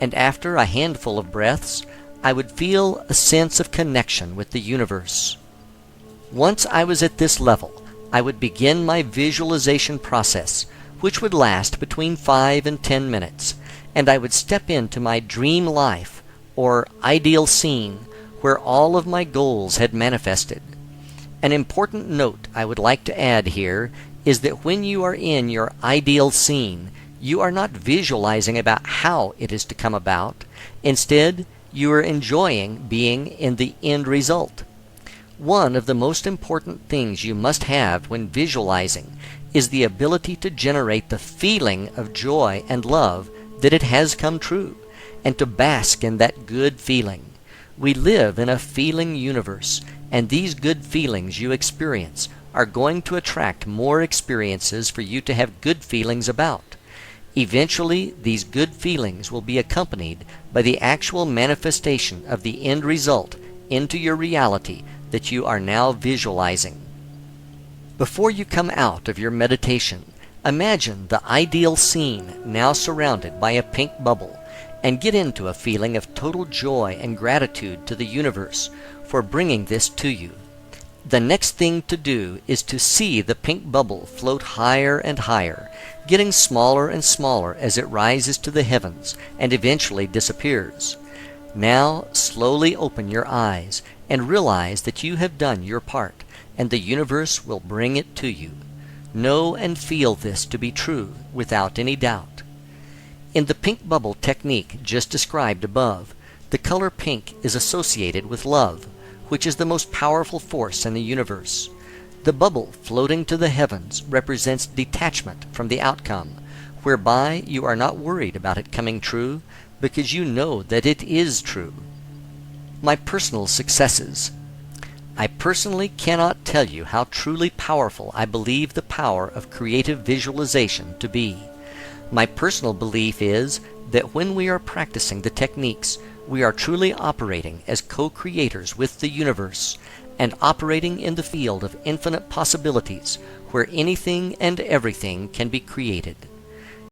Speaker 1: and after a handful of breaths, I would feel a sense of connection with the universe. Once I was at this level, I would begin my visualization process, which would last between 5 and 10 minutes, and I would step into my dream life, or ideal scene, where all of my goals had manifested. An important note I would like to add here is that when you are in your ideal scene, you are not visualizing about how it is to come about. Instead, you are enjoying being in the end result. One of the most important things you must have when visualizing is the ability to generate the feeling of joy and love that it has come true, and to bask in that good feeling. We live in a feeling universe, and these good feelings you experience are going to attract more experiences for you to have good feelings about. Eventually, these good feelings will be accompanied by the actual manifestation of the end result into your reality that you are now visualizing. Before you come out of your meditation, imagine the ideal scene now surrounded by a pink bubble, and get into a feeling of total joy and gratitude to the universe for bringing this to you. The next thing to do is to see the pink bubble float higher and higher, getting smaller and smaller as it rises to the heavens and eventually disappears. Now slowly open your eyes and realize that you have done your part, and the universe will bring it to you. Know and feel this to be true without any doubt. In the pink bubble technique just described above, the color pink is associated with love, which is the most powerful force in the universe. The bubble floating to the heavens represents detachment from the outcome, whereby you are not worried about it coming true because you know that it is true. My personal successes. I personally cannot tell you how truly powerful I believe the power of creative visualization to be. My personal belief is that when we are practicing the techniques, we are truly operating as co-creators with the universe and operating in the field of infinite possibilities where anything and everything can be created.